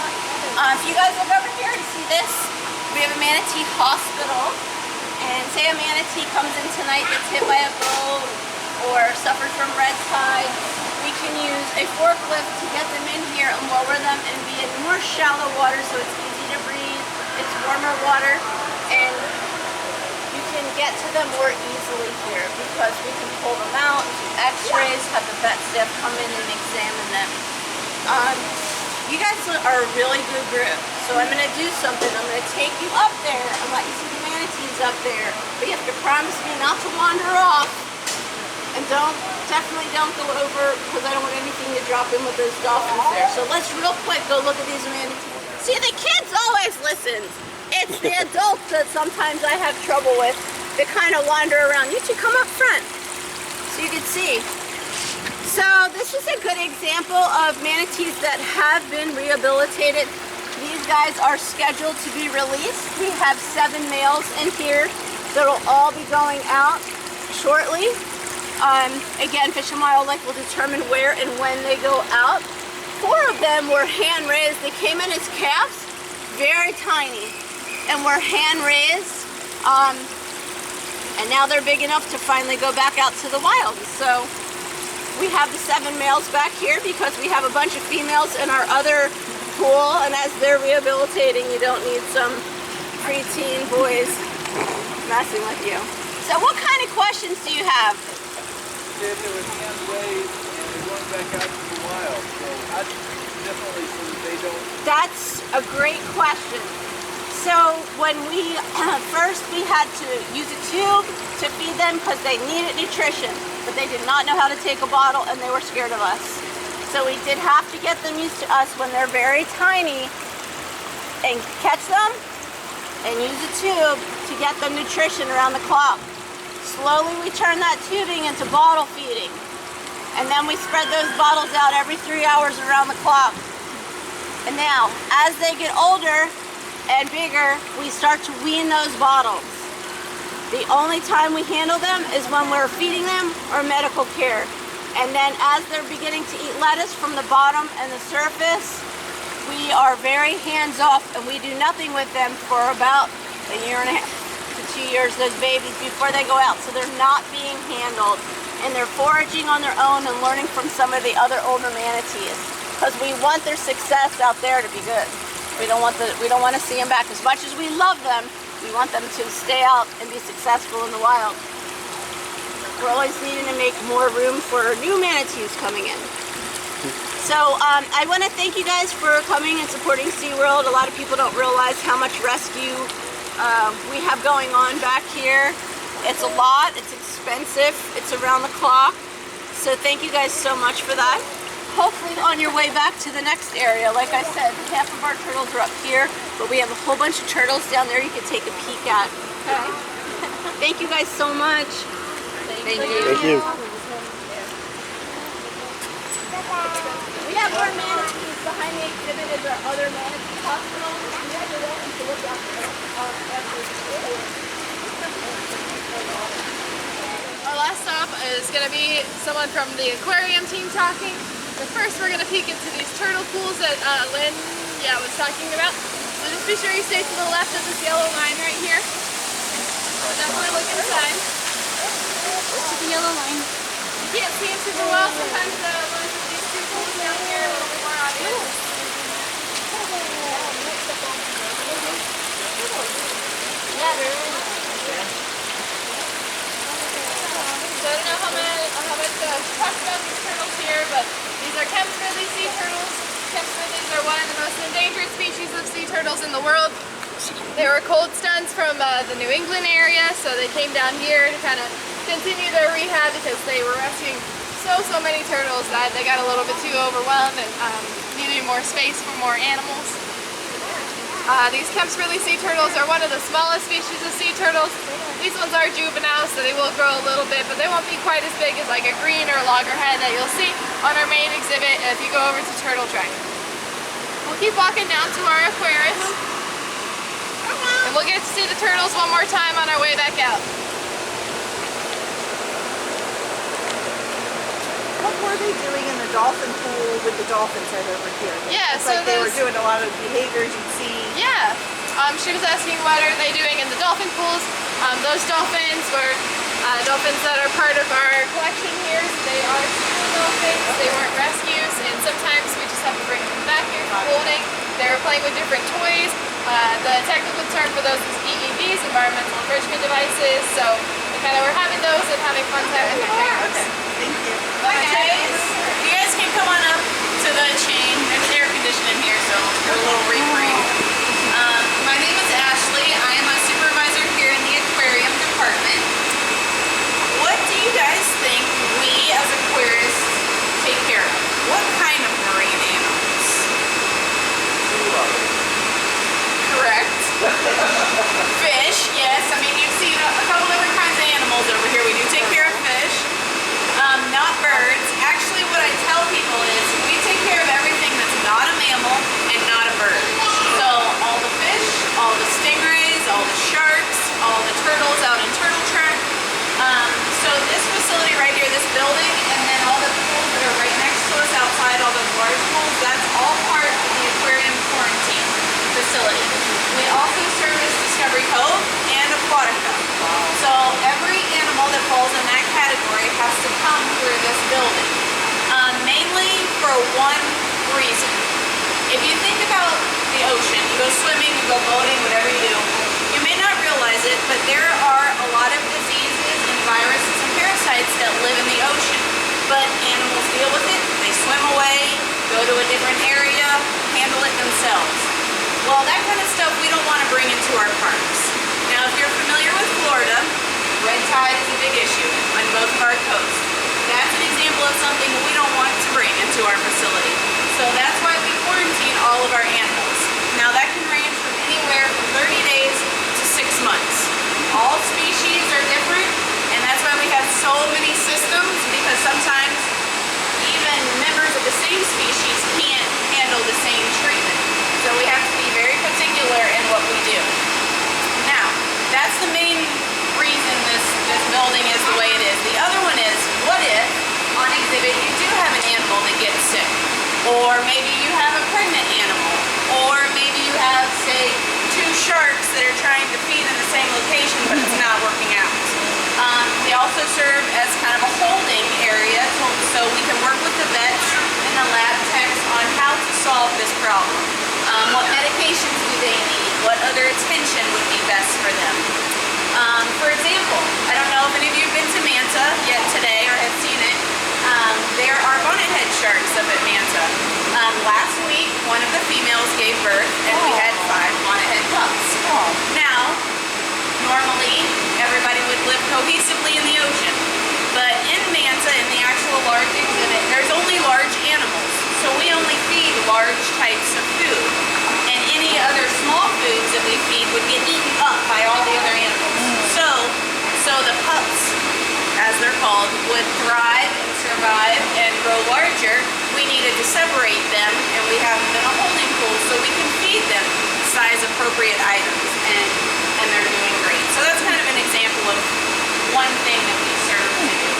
If you guys look over here, you see this? We have a manatee hospital. And say a manatee comes in tonight that's hit by a boat or suffers from red tide, we can use a forklift to get them in here and lower them and be in more shallow water so it's easy to breathe, it's warmer water, and you can get to them more easily here because we can pull them out, do x-rays, have the vet staff come in and examine them. You guys are a really good group, so I'm going to do something. I'm going to take you up there and let you see the manatees up there, but you have to promise me not to wander off, and definitely don't go over because I don't want anything to drop in with those dolphins there. So let's real quick go look at these manatees. See, the kids always listen. It's the adults that sometimes I have trouble with that kind of wander around. You two come up front so you can see. So this is a good example of manatees that have been rehabilitated. These guys are scheduled to be released. We have 7 males in here that will all be going out shortly. Again, Fish and Wildlife will determine where and when they go out. 4 of them were hand raised. They came in as calves, very tiny, and were hand raised. And now they're big enough to finally go back out to the wild. So we have the 7 males back here because we have a bunch of females in our other pool, and as they're rehabilitating, you don't need some preteen boys messing with you. So what kind of questions do you have? If they were hand raised and they're going back out to the wild, so how do you treat them differently so that they don't... That's a great question. So when we first we had to use a tube to feed them because they needed nutrition, but they did not know how to take a bottle and they were scared of us. So we did have to get them used to us when they're very tiny and catch them and use a tube to get them nutrition around the clock. Slowly we turn that tubing into bottle feeding, and then we spread those bottles out every 3 hours around the clock. And now, as they get older and bigger, we start to wean those bottles. The only time we handle them is when we're feeding them or medical care. And then as they're beginning to eat lettuce from the bottom and the surface, we are very hands-off and we do nothing with them for about 1.5 years to 2 years, those babies, before they go out. So they're not being handled and they're foraging on their own and learning from some of the other older manatees because we want their success out there to be good. We don't want to see them back. As much as we love them, we want them to stay out and be successful in the wild. We're always needing to make more room for new manatees coming in. So I want to thank you guys for coming and supporting SeaWorld. A lot of people don't realize how much rescue we have going on back here. It's a lot, it's expensive, it's around the clock. So thank you guys so much for that. Hopefully on your way back to the next area, like I said, half of our turtles are up here, but we have a whole bunch of turtles down there you can take a peek at. Okay? Thank you guys so much. Thank you. Thank you. We have more manatees behind the exhibit at our other manatee hospital. You guys are welcome to look out there after the tour. Our last stop is going to be someone from the Aquarium team talking. But first we're going to peek into these turtle pools that Lynn was talking about. So just be sure you stay to the left of this yellow line right here. Definitely look inside. To the yellow line. You can't see them super well. Sometimes the ones with these 2 pools down here are a little bit more obvious. So I don't know how much talk about these turtles here, but these are Kemp's-Ridley sea turtles. Kemp's-Ridleys are one of the most endangered species of sea turtles in the world. They were cold stuns from the New England area, so they came down here to kind of continue their rehab because they were rescuing so many turtles that they got a little bit too overwhelmed and needed more space for more animals. These Kemp's-Ridley sea turtles are one of the smallest species of sea turtles. These ones are juvenile, so they will grow a little bit, but they won't be quite as big as like a green or loggerhead that you'll see on our main exhibit if you go over to Turtle Track. We'll keep walking down to our Aquarius, and we'll get to see the turtles one more time on our way back out. they doing in the dolphin pool with the dolphins right over here? Yeah, it's so like they were there's- doing a lot of behaviors you'd see. Yeah. She was asking what are they doing in the dolphin pools. Those dolphins were dolphins that are part of our collection here. So they are school dolphins. They weren't rescues, and sometimes we just have to bring them back here for holding. They were playing with different toys. The technical term for those is EEVs, environmental enrichment devices. So we kind of were having those and having fun time with their parents. Thank you. Hi guys. You guys can come on up to the chain. There's air conditioning here, so do a little re-breathe. My name is Ashley. I am a supervisor here in the aquarium department. What do you guys think we as aquarists take care of? What kind of marine animals? Correct. Fish, yes. I mean, you've seen a couple different kinds of animals over here. We do take care of fish. Not birds. Actually, what I tell people is we take care of everything that's not a mammal and not a bird. So all the fish, all the stingrays, all the sharks, all the turtles out in turtle track. So this facility right here, this building, and then all the pools that are right next to us outside, all those large pools, that's all part of the aquarium quarantine facility. We also service Discovery Cove and Aquatica. So every animal that falls in that category has to come through this building. Mainly for one reason. If you think about the ocean, you go swimming, you go boating, whatever you do, you may not realize it, but there are a lot of diseases and viruses and parasites that live in the ocean. But animals deal with it, they swim away, go to a different area, handle it themselves. Well, that kind of stuff we don't want to bring into our parks. Now, if you're familiar with Florida, red tide is a big issue on both of our coasts. That's an example of something we don't want to bring into our facility. So that's why we quarantine all of our animals. Now, that can range from anywhere from 30 days to 6 months. All species are different, and that's why we have so many systems, because sometimes even members of the same species can't handle the same treatment. So we have to be very particular in what we do. Now, that's the main reason this building is the way it is. The other one is, what if on exhibit you do have an animal that gets sick? Or maybe you have a pregnant animal. Or maybe you have, say, 2 sharks that are trying to feed in the same location but it's not working out. We also serve as kind of a holding area so we can work with the vets and the lab techs on how to solve this problem. What medications do they need? What other attention would be best for them? For example, I don't know if any of you have been to Manta yet today or have seen it. There are bonnethead sharks up at Manta. Last week, one of the females gave birth and we had 5 bonnethead pups. Now, normally, everybody would live cohesively in the ocean. But in Manta, in the actual large exhibit, there's only large animals. So we only feed large types of food. And any other small foods that we feed would get eaten up by all the other animals. So the pups, as they're called, would thrive and survive and grow larger. We needed to separate them, and we have them in a holding pool so we can feed them size-appropriate items, and they're doing great. So that's kind of an example of one thing that we serve to do.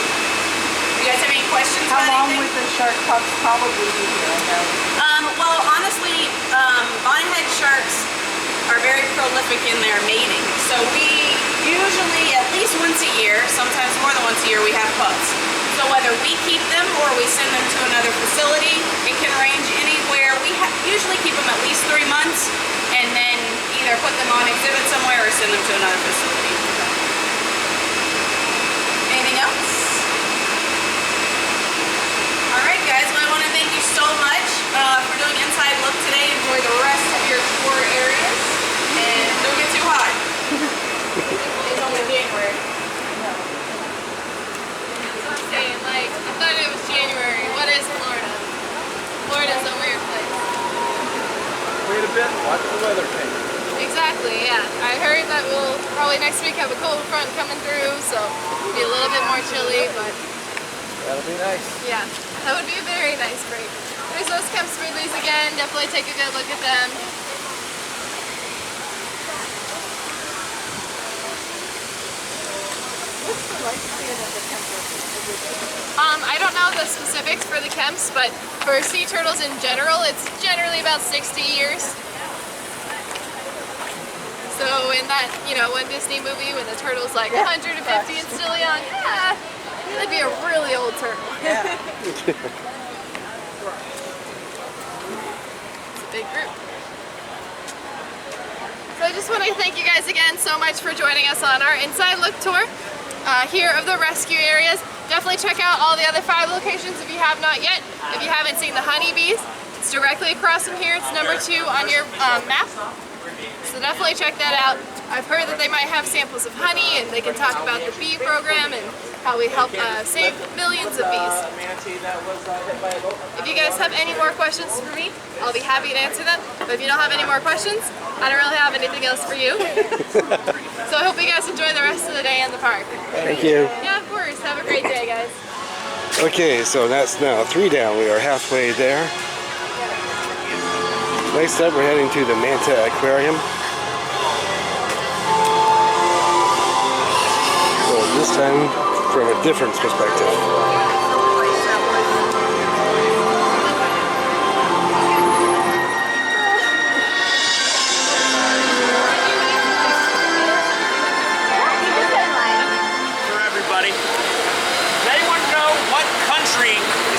You guys have any questions about anything? How long would the shark pups probably be here? Well, honestly, bonnethead sharks are very prolific in their mating. So we usually, at least once a year, sometimes more than once a year, we have pups. So whether we keep them or we send them to another facility, it can range anywhere. We usually keep them at least 3 months and then either put them on exhibit somewhere or send them to another facility. Anything else? Alright guys, well I want to thank you so much for doing Inside Look today. Enjoy the rest of your tour areas and don't get too hot. It's only January. Saying, like, I thought it was January. What is Florida? Florida's a weird place. Wait a bit, watch the weather change. Exactly, yeah. I heard that we'll probably next week have a cold front coming through, so it'll be a little bit more chilly, but That'll be nice. yeah, that would be a very nice break. There's those Kemp Spridleys again. Definitely take a good look at them. What's the life I don't know the specifics for the Kemps, but for sea turtles in general, it's generally about 60 years. So in that, you know, one Disney movie when the turtle's like 150 and still young, yeah, that'd be a really old turtle. It's a big group. So I just want to thank you guys again so much for joining us on our Inside Look tour here of the rescue areas. Definitely check out all the other 5 locations if you have not yet. If you haven't seen the honeybees, it's directly across from here. It's number 2 on your map. So definitely check that out. I've heard that they might have samples of honey and they can talk about the bee program and how we help save millions of bees. If you guys have any more questions for me, I'll be happy to answer them. But if you don't have any more questions, I don't really have anything else for you. So I hope you guys enjoy the rest of the day in the park. Thank you. Yeah, of course. Have a great day, guys. Okay, so that's now 3 down. We are halfway there. Next up, we're heading to the Manta Aquarium. So this time from a different perspective.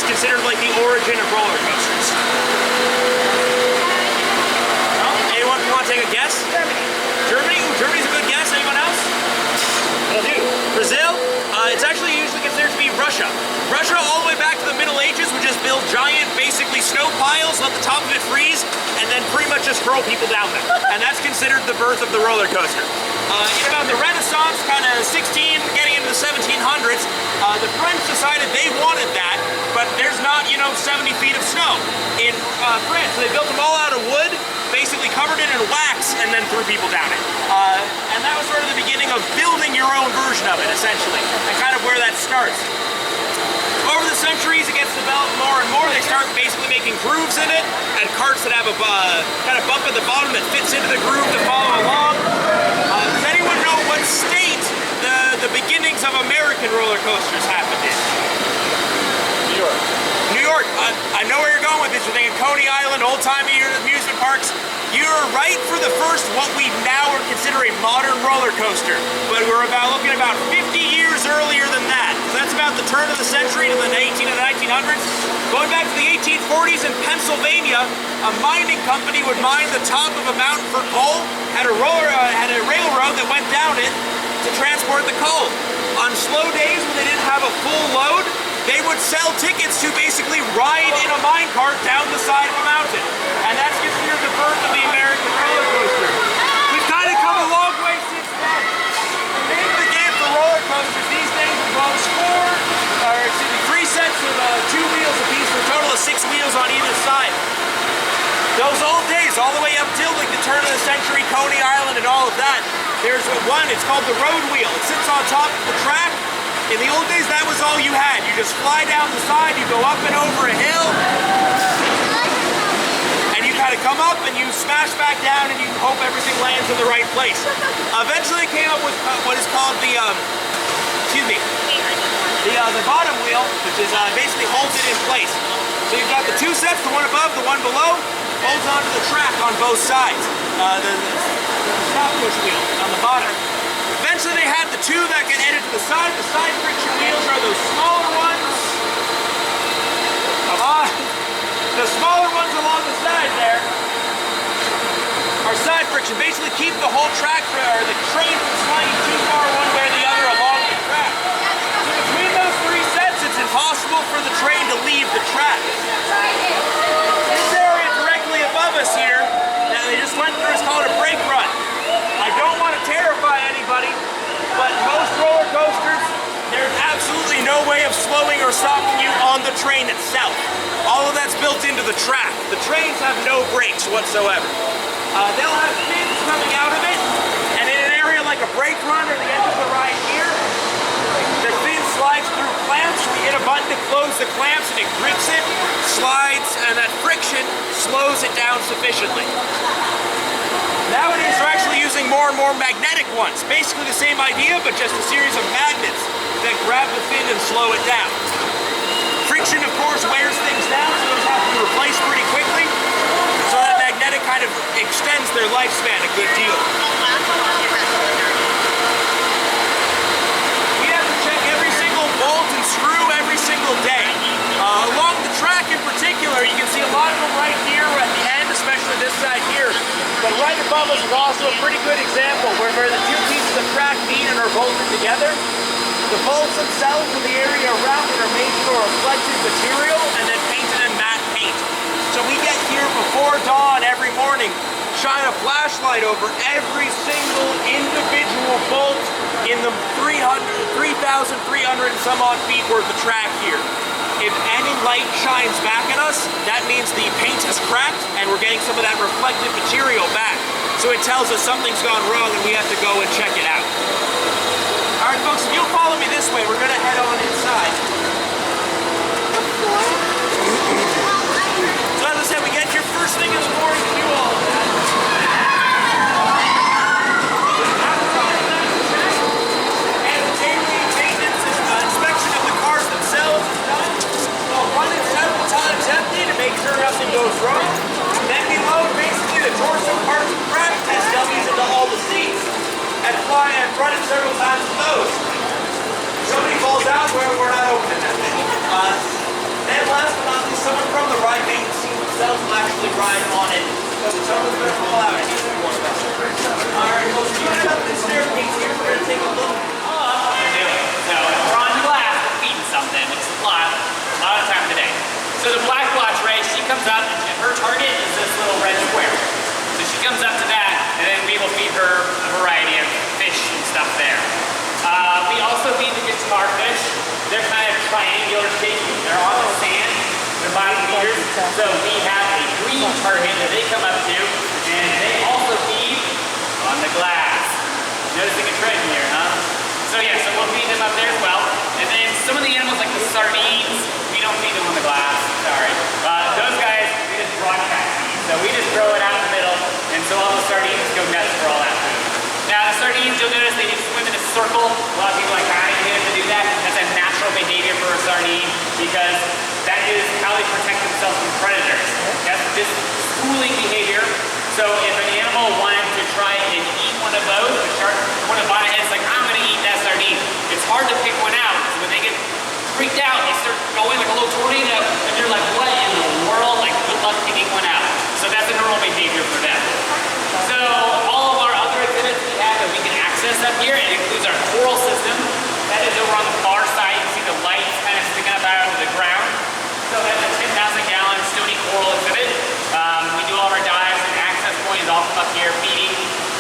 Considered like the origin of roller coasters. No? Anyone want to take a guess? Germany? Ooh, Germany's a good guess. Anyone else? Will do. Brazil? It's actually usually considered to be Russia. Russia, all the way back to the Middle Ages, would just build giant, basically snow piles, let the top of it freeze, and then pretty much just throw people down them. And that's considered the birth of the roller coaster. In about the Renaissance, kind of 16, getting into the 1700s, the French decided they wanted that, but there's not, 70 feet of snow in France. So they built them all out of wood, basically covered it in wax, and then threw people down it. And that was sort of the beginning of building your own version of it, essentially, and kind of where that starts. Over the centuries, it gets developed more and more. They start basically making grooves in it, and carts that have a kind of bump at the bottom that fits into the groove to follow along. Does anyone know what state the beginnings of American roller coasters happened in? New York. New York. I know where you're going with this. You're thinking Coney Island, old-timey amusement parks. You're right for the first, what we now would consider a modern roller coaster, but we're looking about 50 years earlier than that. So that's about the turn of the century to the 1900s. Going back to the 1840s in Pennsylvania, a mining company would mine the top of a mountain for coal, had a railroad that went down it to transport the coal. On slow days when they didn't have a full load, they would sell tickets to basically ride in a minecart down the side of a mountain. And that's considered the birth of the American roller coaster. We've kind of come a long way since then. The name of the game for roller coasters these days involves 3 sets of 2 wheels apiece for a total of 6 wheels on either side. Those old days, all the way up till like the turn of the century, Coney Island and all of that, there's one, it's called the road wheel. It sits on top of the track. In the old days, that was all you had. You just fly down the side, you go up and over a hill, and you kind of come up and you smash back down and you hope everything lands in the right place. Eventually, they came up with what is called the bottom wheel, which is basically holds it in place. So you've got the 2 sets, the one above, the one below, holds onto the track on both sides. The stop push wheel on the bottom. Eventually they had the 2 that get added to the side. The side friction wheels are those smaller ones. The smaller ones along the side there are side friction. Basically keep the whole track, or the train from sliding too far one way or the other along the track. So between those 3 sets, it's impossible for the train to leave the track. This area directly above us here, that they just went through, is called a brake run. I don't want to terrify anybody, but most roller coasters, there's absolutely no way of slowing or stopping you on the train itself. All of that's built into the track. The trains have no brakes whatsoever. They'll have fins coming out of it, and in an area like a brake run or the end of the ride here, the fin slides through clamps. We hit a button to close the clamps and it grips it, slides, and that friction slows it down sufficiently. Nowadays, they're actually using more and more magnetic ones. Basically the same idea, but just a series of magnets that grab the fin and slow it down. Friction, of course, wears things down, so those have to be replaced pretty quickly. So that magnetic kind of extends their lifespan a good deal. We have to check every single bolt and screw every single day. Along the track in particular, you can see a lot of them right here at the end, especially this side here. But right above us is also a pretty good example where the two pieces of track meet and are bolted together. The bolts themselves and the area around it are made from a reflective material and then painted in matte paint. So we get here before dawn every morning, shine a flashlight over every single individual bolt in the 3,300 and some odd feet worth of track here. If any light shines back at us, that means the paint is cracked and we're getting some of that reflective material back. So it tells us something's gone wrong and we have to go and check it out. All right, folks, if you'll follow me this way, we're gonna head on inside. So as I said, we get here first thing in the morning to do all of that. And the daily maintenance and inspection of the cars themselves is done. We'll run it several times empty to make sure nothing goes wrong. Then we load basically the torso parts and crash test dummies into all the seats. And fly and run it several times with those. If somebody falls out, we're not opening that thing. Then last but not least, someone from the ride maintenance team themselves will actually ride on it. So someone's going to fall out. Alright, folks, if you head up this staircase here, we're going to take a look. So we're on glass, feeding something, which is a lot of time today. So the black blotch ray, she comes up and her target is this little red square. So she comes up to that, and then we will feed her a variety of fish and stuff there. We also feed the guitar fish. They're kind of triangular shaped. They're on the sand. They're bottom feeders. So we have a green target that they come up to, and they also feed on the glass. Noticing a trend here, huh? So yeah, so we'll feed them up there as well. And then some of the animals like the sardines, we don't feed them on the glass. Sorry. Those guys, we just broadcast feed. So we just throw it out in the middle, and so all the sardines go nuts for all that food. Now the sardines, you'll notice they just swim in a circle. A lot of people are like, you have to do that. That's a natural behavior for a sardine because that is how they protect themselves from predators. That's this schooling behavior. So if an animal wanted to try and eat one of those, the shark, one of the bonetheads like, I'm gonna eat that sardine. It's hard to pick one out. So when they get freaked out, they start going like a little tornado, and you're like, what in the world? Like, good luck picking one out. So that's a normal behavior for them. So all of our other exhibits we have that we can access up here, it includes our coral system. That is over on the far side. You can see the lights kind of sticking up out of the ground. So that's a 10,000-gallon stony coral exhibit. We do all of our dives and access points all from up here, feeding.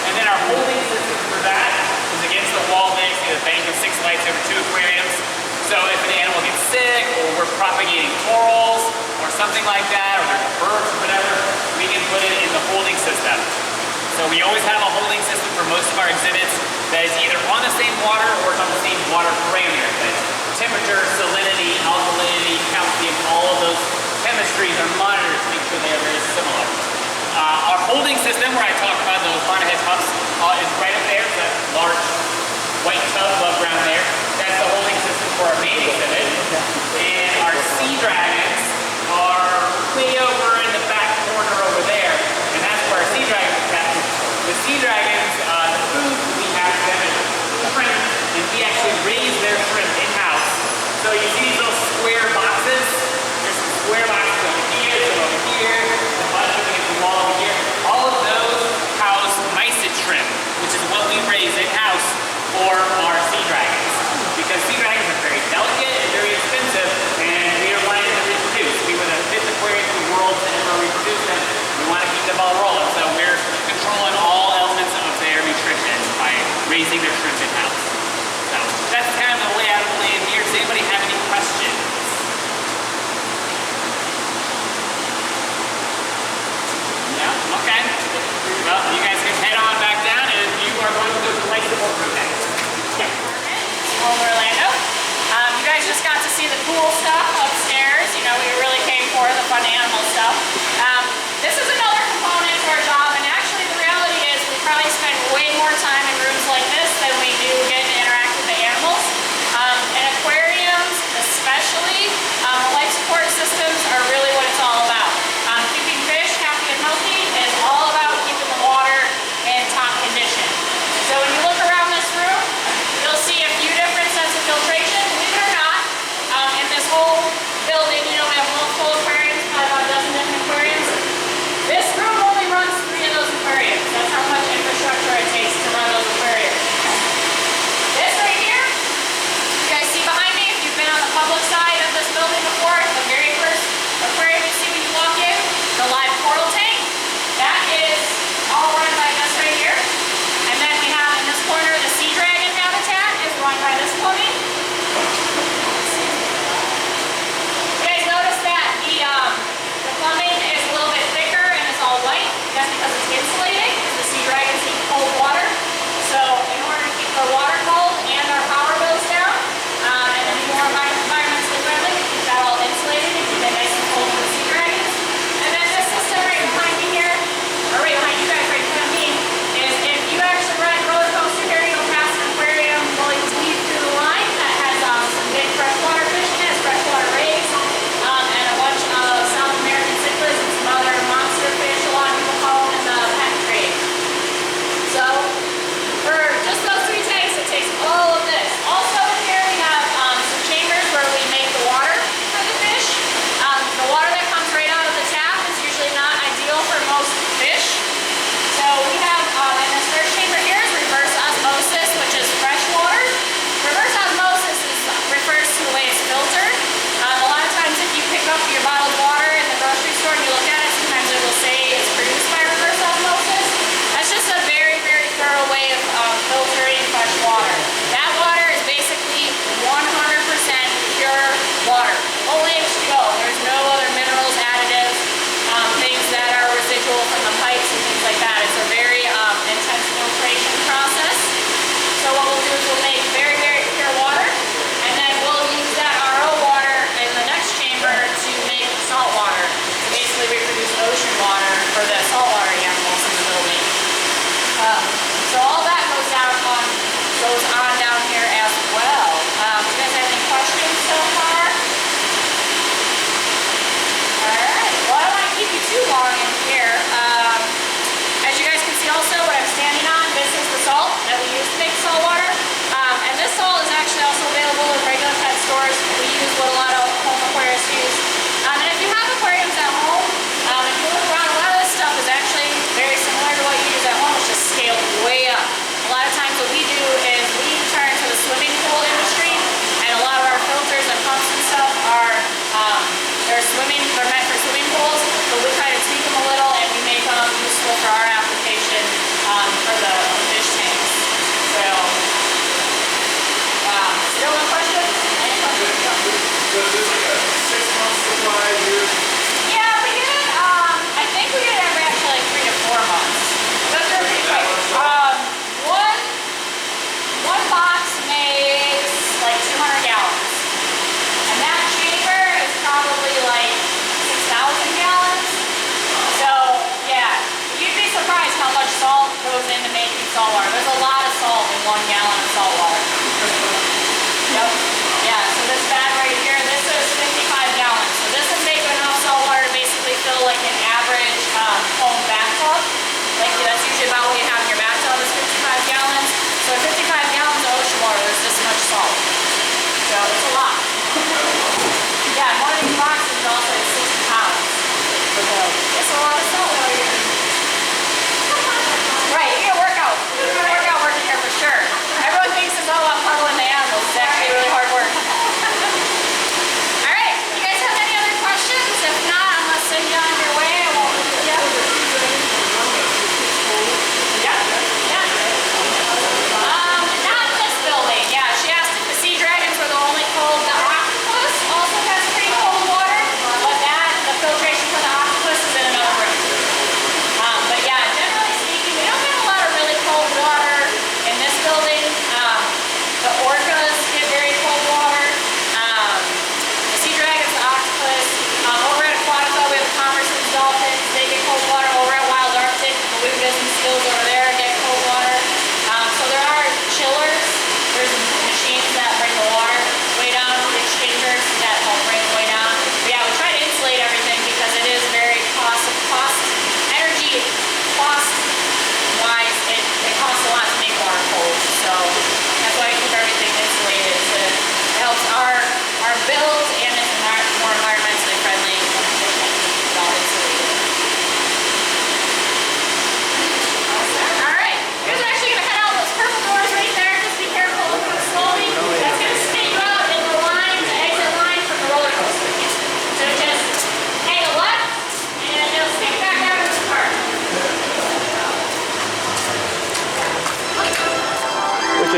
And then our holding system for that is against the wall there. You see the bank of 6 lights over 2 aquariums. So if an animal gets sick, or we're propagating corals, or something like that, or there's birds or whatever, we can put it in the holding system. So we always have a holding system for most of our exhibits that is either on the same water or it's on the same water parameter. That's temperature, salinity, alkalinity, calcium, all of those chemistries are monitored to make sure they are very similar. Our holding system, where I talked about those bonnethead pups, is right up there, that large white tub above ground there. That's the holding system for our main exhibit. And our sea dragons are way over in the back corner over there, and that's where our sea dragons are kept. The sea dragons, the food we have for them is shrimp, and we actually raise their shrimp in-house. So you see these little square boxes? There's some square boxes over here, some over here, a bunch of them against the wall over here. All of those house mysid shrimp, which is what we raise in-house for our sea dragons. Because sea dragons are very delicate and very expensive, and we are wanting to reproduce. We were the 5th aquarium in the world to ever reproduce them. We want to keep the ball rolling, so we're controlling all elements of their nutrition by raising their shrimp in-house. So that's kind of the layout of the land here. Does anybody have any questions? Yeah? Okay. Well, you guys can head on back down, and you are going to go to the support group next. Yeah. SeaWorld Orlando. You guys just got to see the cool stuff upstairs. You know, we really came for the fun animal stuff. This is another component to our job, and actually the reality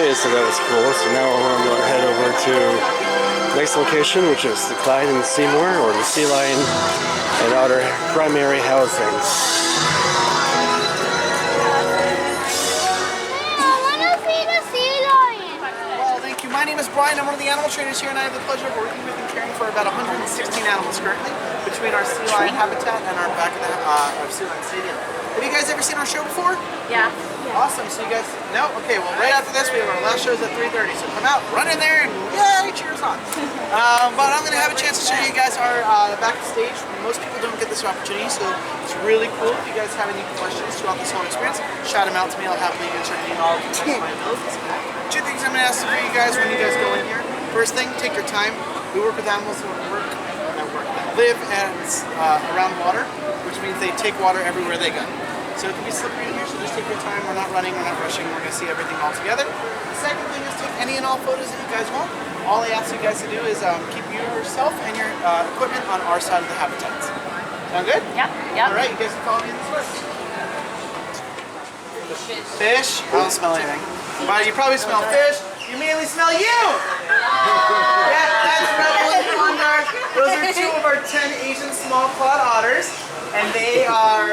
Friday, so that was cool. So now I'm going to head over to next location, which is the Clyde and Seymour, or the Sea Lion and Otter primary housing. Well, thank you. My name is Brian. I'm one of the animal trainers here, and I have the pleasure of working with and caring for about 116 animals currently between our sea lion habitat and our back of the our sea lion stadium. Have you guys ever seen our show before? Yeah. Awesome. So you guys know? Okay, well right after this we have our last shows at 3:30. So come out, run in there, and yay, cheers on. But I'm going to have a chance to show you guys our back of the stage. Most people don't get this opportunity, so it's really cool. If you guys have any questions throughout this whole experience, shout them out to me. I'll happily answer any and all of my abilities. Two things I'm going to ask for you guys when you guys go in here. First thing, take your time. We work with animals that live around water, which means they take water everywhere they go. So it can be slippery in here, so just take your time. We're not running, we're not rushing, we're going to see everything all together. The second thing is take any and all photos that you guys want. All I ask you guys to do is keep yourself and your equipment on our side of the habitats. Sound good? Yep. Yep. Alright, you guys can follow me in this way. Fish? I don't smell anything. But you probably smell fish. You mainly smell you! Yeah, that's Rebel and Condor. Those are two of our 10 Asian small clawed otters. And they are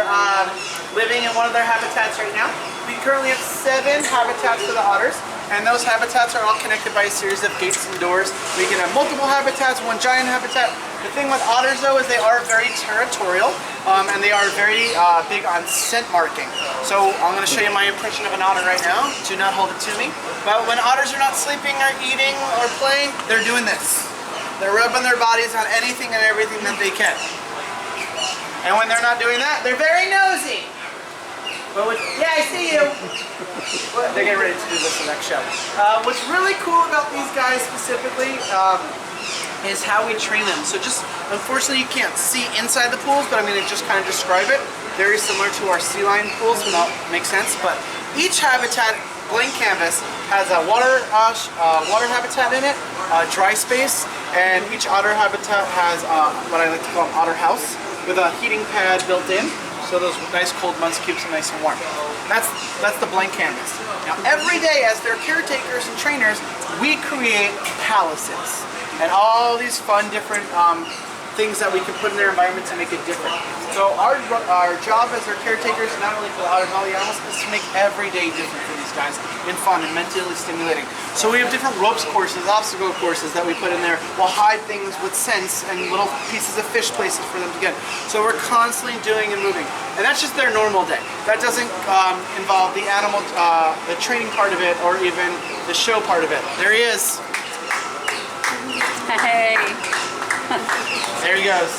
living in one of their habitats right now. We currently have 7 habitats for the otters, and those habitats are all connected by a series of gates and doors. We can have multiple habitats, one giant habitat. The thing with otters though is they are very territorial, and they are very big on scent marking. So I'm going to show you my impression of an otter right now. Do not hold it to me. But when otters are not sleeping or eating or playing, they're doing this. They're rubbing their bodies on anything and everything that they can. And when they're not doing that, they're very nosy. But yeah, I see you. They're getting ready to do this the next show. What's really cool about these guys specifically is how we train them. So just, unfortunately you can't see inside the pools, but I'm going to just kind of describe it. Very similar to our sea lion pools, so that makes sense. But each habitat, blank canvas, has a water habitat in it, dry space, and each otter habitat has what I like to call an otter house, with a heating pad built in, so those nice cold months keeps them nice and warm. That's the blank canvas. Now every day as their caretakers and trainers, we create palaces and all these fun different things that we can put in their environment to make it different. So our job as their caretakers, not only for the otters and all the animals, is to make every day different for these guys and fun and mentally stimulating. So we have different ropes courses, obstacle courses that we put in there. We'll hide things with scents and little pieces of fish places for them to get. So we're constantly doing and moving. And that's just their normal day. That doesn't involve the animal, the training part of it, or even the show part of it. There he is. Hey. There he goes.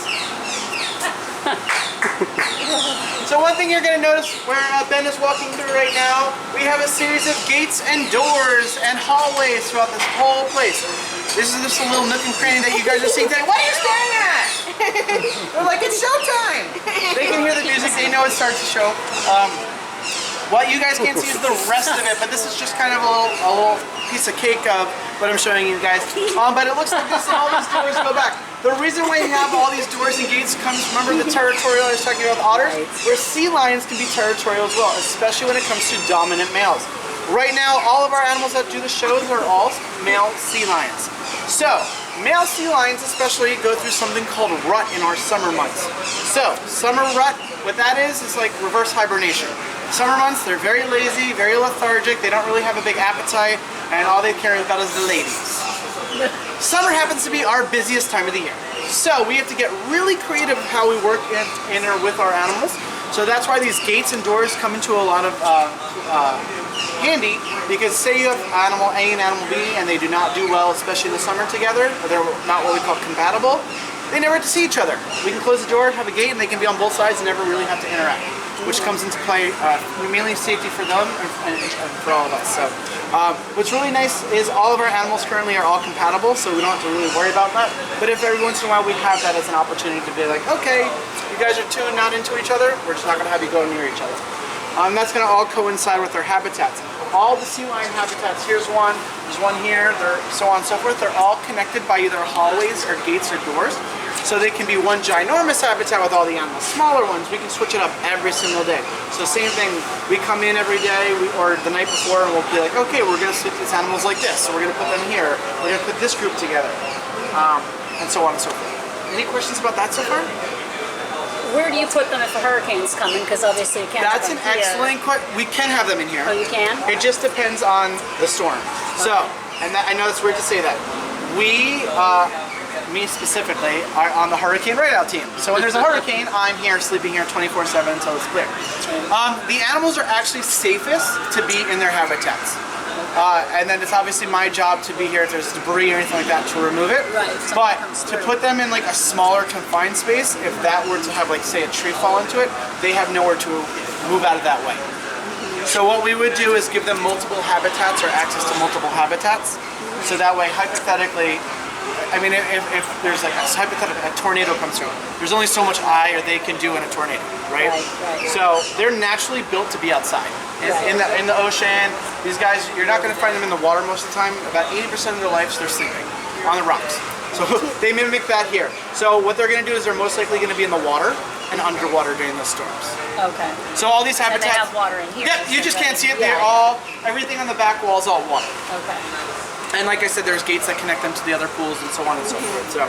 So one thing you're going to notice where Ben is walking through right now, we have a series of gates and doors and hallways throughout this whole place. This is just a little nook and cranny that you guys are seeing today. What are you staring at? They're like, it's showtime. They can hear the music, they know it starts the show. What you guys can't see is the rest of it, but this is just kind of a little piece of cake of what I'm showing you guys. But it looks like this, all these doors go back. The reason why you have all these doors and gates comes, remember the territorial I was talking about with otters? Where sea lions can be territorial as well, especially when it comes to dominant males. Right now, all of our animals that do the shows are all male sea lions. So, male sea lions especially go through something called rut in our summer months. So, summer rut, what that is like reverse hibernation. Summer months, they're very lazy, very lethargic, they don't really have a big appetite, and all they care about is the ladies. Summer happens to be our busiest time of the year. So we have to get really creative with how we work in or with our animals. So that's why these gates and doors come into a lot of handy, because say you have animal A and animal B and they do not do well, especially in the summer together, or they're not what we call compatible, they never have to see each other. We can close the door, have a gate, and they can be on both sides and never really have to interact, which comes into play mainly safety for them and for all of us. So what's really nice is all of our animals currently are all compatible, so we don't have to really worry about that. But if every once in a while we have that as an opportunity to be like, okay, you guys are tuned not into each other, we're just not going to have you go near each other. That's going to all coincide with their habitats. All the sea lion habitats, here's one, there's one here, so on and so forth, they're all connected by either hallways or gates or doors. So they can be one ginormous habitat with all the animals. Smaller ones, we can switch it up every single day. So same thing, we come in every day or the night before and we'll be like, okay, we're gonna sleep these animals like this. So we're gonna put them here. We're gonna put this group together. And so on and so forth. Any questions about that so far? Where do you put them if a hurricane's coming? Because obviously you can't. That's an excellent question. We can have them in here. Oh, you can? It just depends on the storm. So, and that, I know it's weird to say that. We, me specifically, are on the hurricane ride-out team. So when there's a hurricane, I'm here sleeping here 24/7 until it's clear. The animals are actually safest to be in their habitats. And then it's obviously my job to be here if there's debris or anything like that to remove it. Right. But to put them in like a smaller confined space, if that were to have like say a tree fall into it, they have nowhere to move out of that way. So what we would do is give them multiple habitats or access to multiple habitats. So that way, hypothetically, I mean, if there's like a tornado comes through, there's only so much I or they can do in a tornado, right? Right. So they're naturally built to be outside. In the ocean, these guys, you're not going to find them in the water most of the time. About 80% of their lives, they're sleeping on the rocks. So they mimic that here. So what they're going to do is they're most likely going to be in the water and underwater during those storms. Okay. So all these habitats. And they have water in here. Yep, you just can't see it. Yeah. They're all, everything on the back wall is all water. Okay. And like I said, there's gates that connect them to the other pools and so on and so forth. So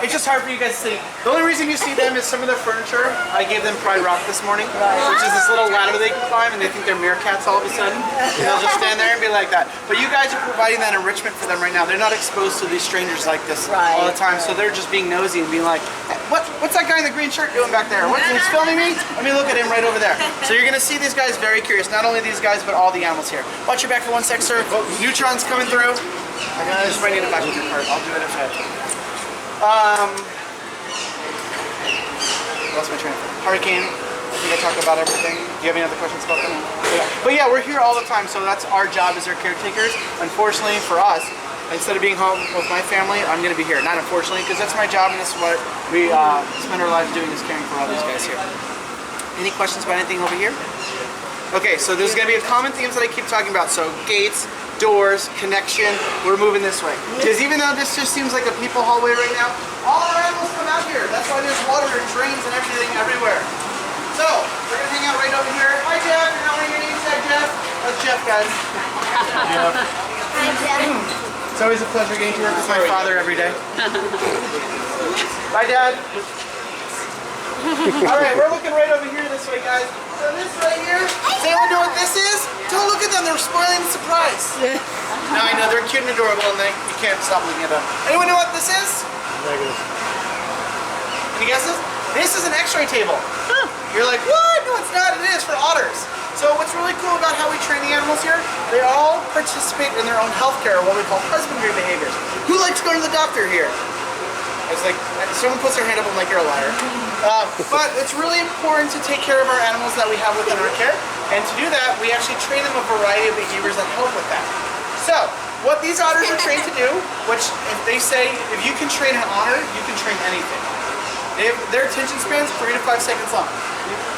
it's just hard for you guys to see. The only reason you see them is some of the furniture. I gave them Pride Rock this morning, which is this little ladder they can climb, and they think they're meerkats all of a sudden. And they'll just stand there and be like that. But you guys are providing that enrichment for them right now. They're not exposed to these strangers like this all the time, so they're just being nosy and being like, what's that guy in the green shirt doing back there? He's filming me? Let me look at him right over there. So you're gonna see these guys very curious. Not only these guys, but all the animals here. Watch your back for 1 sec, sir. Neutron's coming through. I just might need a back with your card. I'll do it if I have to. Lost my train of thought. Hurricane. I think I talked about everything. Do you have any other questions about them? Yeah. But yeah, we're here all the time, so that's our job as our caretakers. Unfortunately for us, instead of being home with my family, I'm going to be here. Not unfortunately, because that's my job and this is what we spend our lives doing, is caring for all these guys here. Any questions about anything over here? Okay, so there's going to be a common themes that I keep talking about. So gates, doors, connection, we're moving this way. Because even though this just seems like a people hallway right now, all our animals come out here. That's why there's water and drains and everything everywhere. So, we're going to hang out right over here. Hi Jeff, how many your names said Jeff? That's Jeff, guys. Jeff. Hi, Jeff. It's always a pleasure getting to work with my father every day. Bye Dad. Alright, we're looking right over here this way, guys. So this right here, does anyone know what this is? Don't look at them, they're spoiling the surprise. No, I know, they're cute and adorable and you can't stop looking at them. Anyone know what this is? Negative. Any guesses? This is an x-ray table. You're like, what? No, it's not. It is for otters. So what's really cool about how we train the animals here, they all participate in their own healthcare, what we call husbandry behaviors. Who likes going to the doctor here? It's like, someone puts their hand up, I'm like, you're a liar. But it's really important to take care of our animals that we have within our care. And to do that, we actually train them a variety of behaviors that help with that. So, what these otters are trained to do, which if they say, if you can train an otter, you can train anything. Their attention span's 3 to 5 seconds long.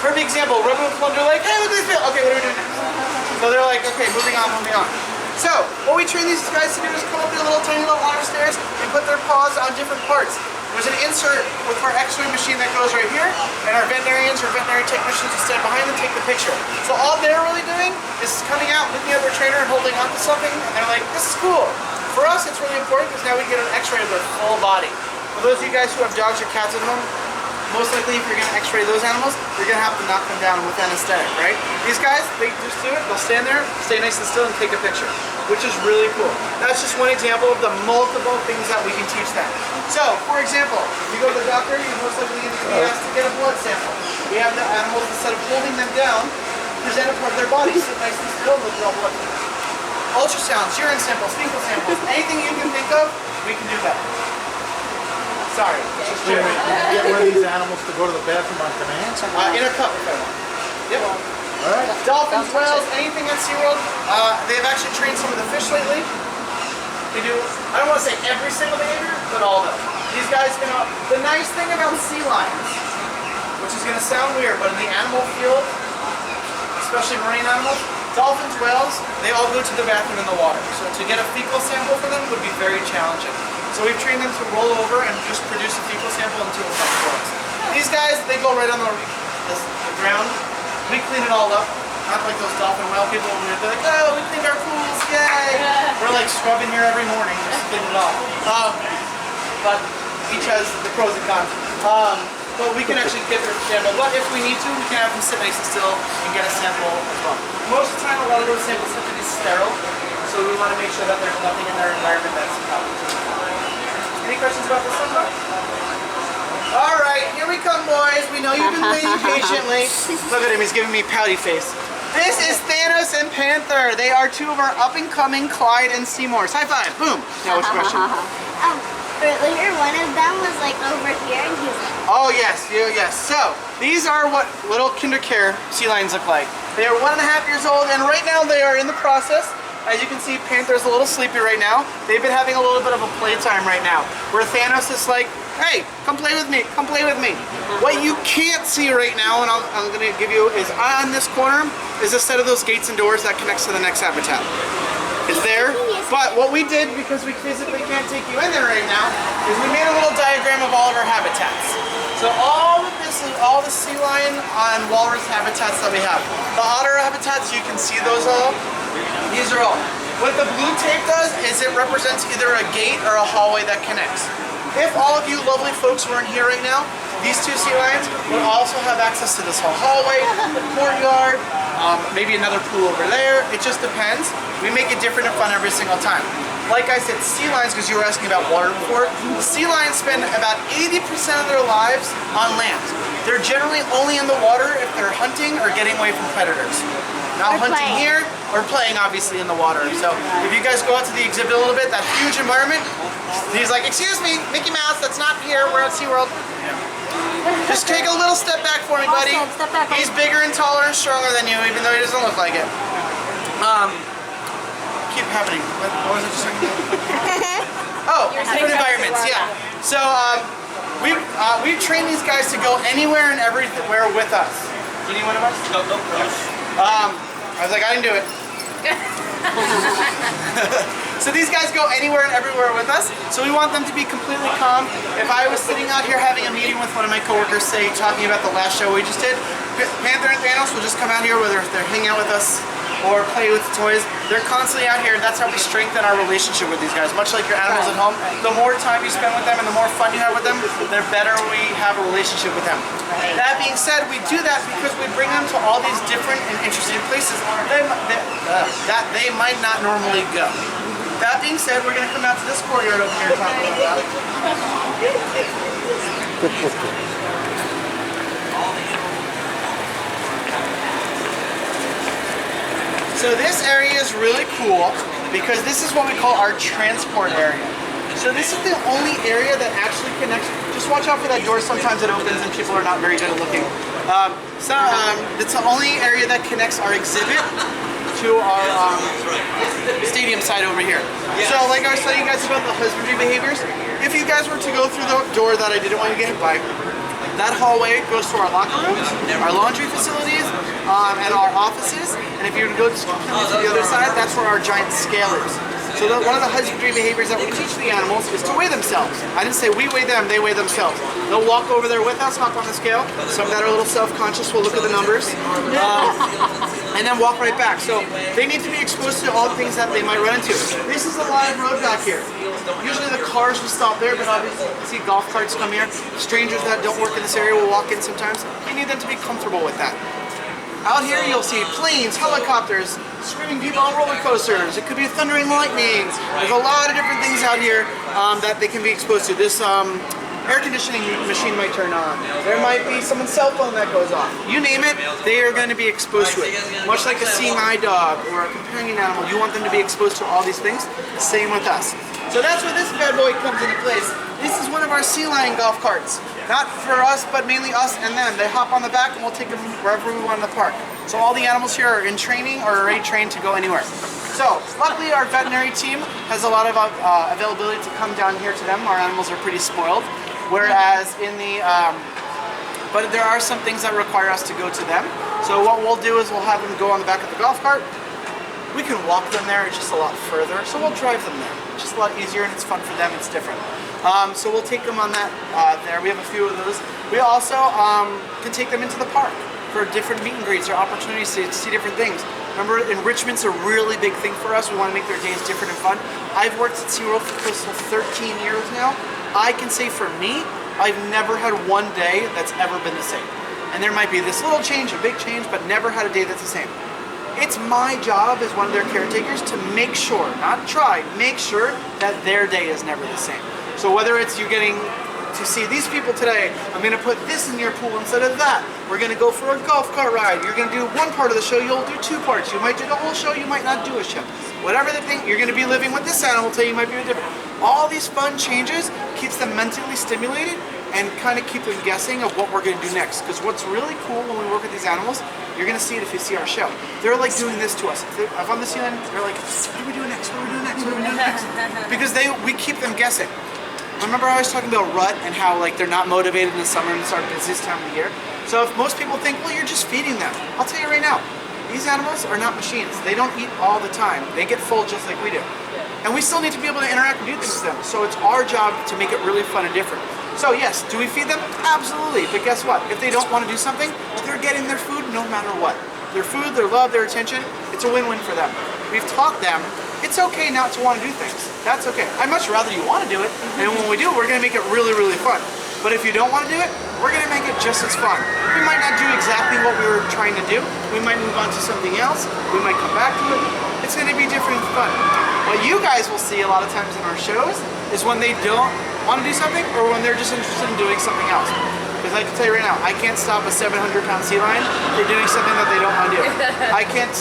Perfect example, rub them with one, they're like, hey, look at this video. Okay, what are we doing next? So they're like, okay, moving on, moving on. So, what we train these guys to do is come up their little tiny little otter stairs and put their paws on different parts. There's an insert with our x-ray machine that goes right here, and our veterinarians or veterinary technicians will stand behind them and take the picture. So all they're really doing is coming out, looking at their trainer and holding onto something, and they're like, this is cool. For us, it's really important because now we get an x-ray of their full body. For those of you guys who have dogs or cats at home, most likely if you're going to x-ray those animals, you're going to have to knock them down with anesthetic, right? These guys, they just do it, they'll stand there, stay nice and still and take a picture, which is really cool. That's just one example of the multiple things that we can teach them. So, for example, if you go to the doctor, you're most likely going to be asked to get a blood sample. We have the animals, instead of holding them down, present a part of their body, sit nice and still, and look at all blood. Ultrasounds, urine samples, fecal samples, anything you can think of, we can do that. Sorry. Wait a minute, you get one of these animals to go to the bathroom on command? In a cup if I want. Yep. All right. Dolphins, whales, anything at SeaWorld. They've actually trained some of the fish lately. They do, I don't want to say every single behavior, but all of them. These guys can, the nice thing about sea lions, which is going to sound weird, but in the animal field, especially marine animals, dolphins, whales, they all go to the bathroom in the water. So to get a fecal sample for them would be very challenging. So we've trained them to roll over and just produce a fecal sample until it's up for us. These guys, they go right on the ground. We clean it all up. Not like those dolphin whale people over there. They're like, oh, we cleaned our pools, yay! We're like scrubbing here every morning, just clean it all. But each has the pros and cons. But we can actually get their sample. But if we need to, we can have them sit nice and still and get a sample as well. Most of the time, a lot of those samples have to be sterile. So we want to make sure that there's nothing in their environment that's Any questions about this one? All right, here we come, boys. We know you've been waiting patiently. Look at him, he's giving me pouty face. This is Thanos and Panther. They are two of our up-and-coming Clyde and Seymours. High five, boom. Now, what's your question? Earlier, one of them was like over here and he was like... Oh, yes, yes. So, these are what little KinderCare sea lions look like. They are 1.5 years old, and right now they are in the process. As you can see, Panther's a little sleepy right now. They've been having a little bit of a playtime right now, where Thanos is like, hey, come play with me, come play with me. What you can't see right now, and I'm gonna give you, is on this corner, is a set of those gates and doors that connects to the next habitat. It's there, but what we did, because we physically can't take you in there right now, is we made a little diagram of all of our habitats. So all of this is all the sea lion and walrus habitats that we have. The otter habitats, you can see those all. These are all. What the blue tape does is it represents either a gate or a hallway that connects. If all of you lovely folks weren't here right now, these two sea lions would also have access to this whole hallway, the courtyard, maybe another pool over there. It just depends. We make it different and fun every single time. Like I said, sea lions, because you were asking about water before, sea lions spend about 80% of their lives on land. They're generally only in the water if they're hunting or getting away from predators. Not hunting here, or playing obviously in the water. So if you guys go out to the exhibit a little bit, that huge environment, he's like, excuse me, Mickey Mouse, that's not here, we're at SeaWorld. Just take a little step back for me, buddy. He's bigger and taller and stronger than you, even though he doesn't look like it. Keep happening. What was it just talking about? Oh, different environments, yeah. So we've trained these guys to go anywhere and everywhere with us. Do you need one of us? No. I was like, I didn't do it. So these guys go anywhere and everywhere with us, so we want them to be completely calm. If I was sitting out here having a meeting with one of my coworkers, say, talking about the last show we just did, Panther and Thanos will just come out here, whether they're hanging out with us or play with toys. They're constantly out here. That's how we strengthen our relationship with these guys. Much like your animals at home, the more time you spend with them and the more fun you have with them, the better we have a relationship with them. That being said, we do that because we bring them to all these different and interesting places that they might not normally go. That being said, we're going to come out to this courtyard over here and talk about that. So this area is really cool because this is what we call our transport area. So this is the only area that actually connects. Just watch out for that door. Sometimes it opens and people are not very good at looking. It's the only area that connects our exhibit to our stadium side over here. So like I was telling you guys about the husbandry behaviors, if you guys were to go through the door that I didn't want you to get hit by, that hallway goes to our locker rooms, our laundry facilities, and our offices. And if you were to go to the other side, that's where our giant scale is. So one of the husbandry behaviors that we teach the animals is to weigh themselves. I didn't say we weigh them, they weigh themselves. They'll walk over there with us, hop on the scale. Some that are a little self-conscious will look at the numbers. And then walk right back. So they need to be exposed to all the things that they might run into. This is a live road back here. Usually the cars will stop there, but obviously you can see golf carts come here. Strangers that don't work in this area will walk in sometimes. You need them to be comfortable with that. Out here you'll see planes, helicopters, screaming people on roller coasters. It could be thundering lightning. There's a lot of different things out here that they can be exposed to. This air conditioning machine might turn on. There might be someone's cell phone that goes off. You name it, they are going to be exposed to it. Much like a seeing eye dog or a companion animal, you want them to be exposed to all these things. Same with us. So that's where this bad boy comes into place. This is one of our sea lion golf carts. Not for us, but mainly us and them. They hop on the back and we'll take them wherever we want in the park. So all the animals here are in training or already trained to go anywhere. So luckily our veterinary team has a lot of availability to come down here to them. Our animals are pretty spoiled. Whereas in the, but there are some things that require us to go to them. So what we'll do is we'll have them go on the back of the golf cart. We can walk them there, it's just a lot further, so we'll drive them there. it's just a lot easier and it's fun for them, it's different. So we'll take them on that there. We have a few of those. We also can take them into the park for different meet and greets or opportunities to see different things. Remember, enrichment's a really big thing for us. We want to make their days different and fun. I've worked at SeaWorld for close to 13 years now. I can say for me, I've never had one day that's ever been the same. And there might be this little change, a big change, but never had a day that's the same. It's my job as one of their caretakers to make sure, not try, make sure that their day is never the same. So whether it's you getting to see these people today, I'm going to put this in your pool instead of that. We're going to go for a golf cart ride. You're going to do one part of the show, you'll do two parts. You might do the whole show, you might not do a show. Whatever the thing, you're going to be living with this animal till you might be different. All these fun changes keeps them mentally stimulated and kind of keep them guessing of what we're going to do next. Because what's really cool when we work with these animals, you're going to see it if you see our show. They're like doing this to us. If on the ceiling, they're like, what are we doing next? What are we doing next? What are we doing next? Because we keep them guessing. Remember I was talking about rut and how like they're not motivated in the summer and it's our busiest time of the year? So if most people think, well, you're just feeding them. I'll tell you right now, these animals are not machines. They don't eat all the time. They get full just like we do. And we still need to be able to interact and do things with them. So it's our job to make it really fun and different. So yes, do we feed them? Absolutely. But guess what? If they don't want to do something, they're getting their food no matter what. Their food, their love, their attention, it's a win-win for them. We've taught them it's okay not to want to do things. That's okay. I'd much rather you want to do it, and when we do, we're going to make it really, really fun. But if you don't want to do it, we're going to make it just as fun. We might not do exactly what we were trying to do. We might move on to something else. We might come back to it. It's going to be different and fun. What you guys will see a lot of times in our shows is when they don't want to do something or when they're just interested in doing something else. Because I can tell you right now, I can't stop a 700-pound sea lion for doing something that they don't want to do. I can't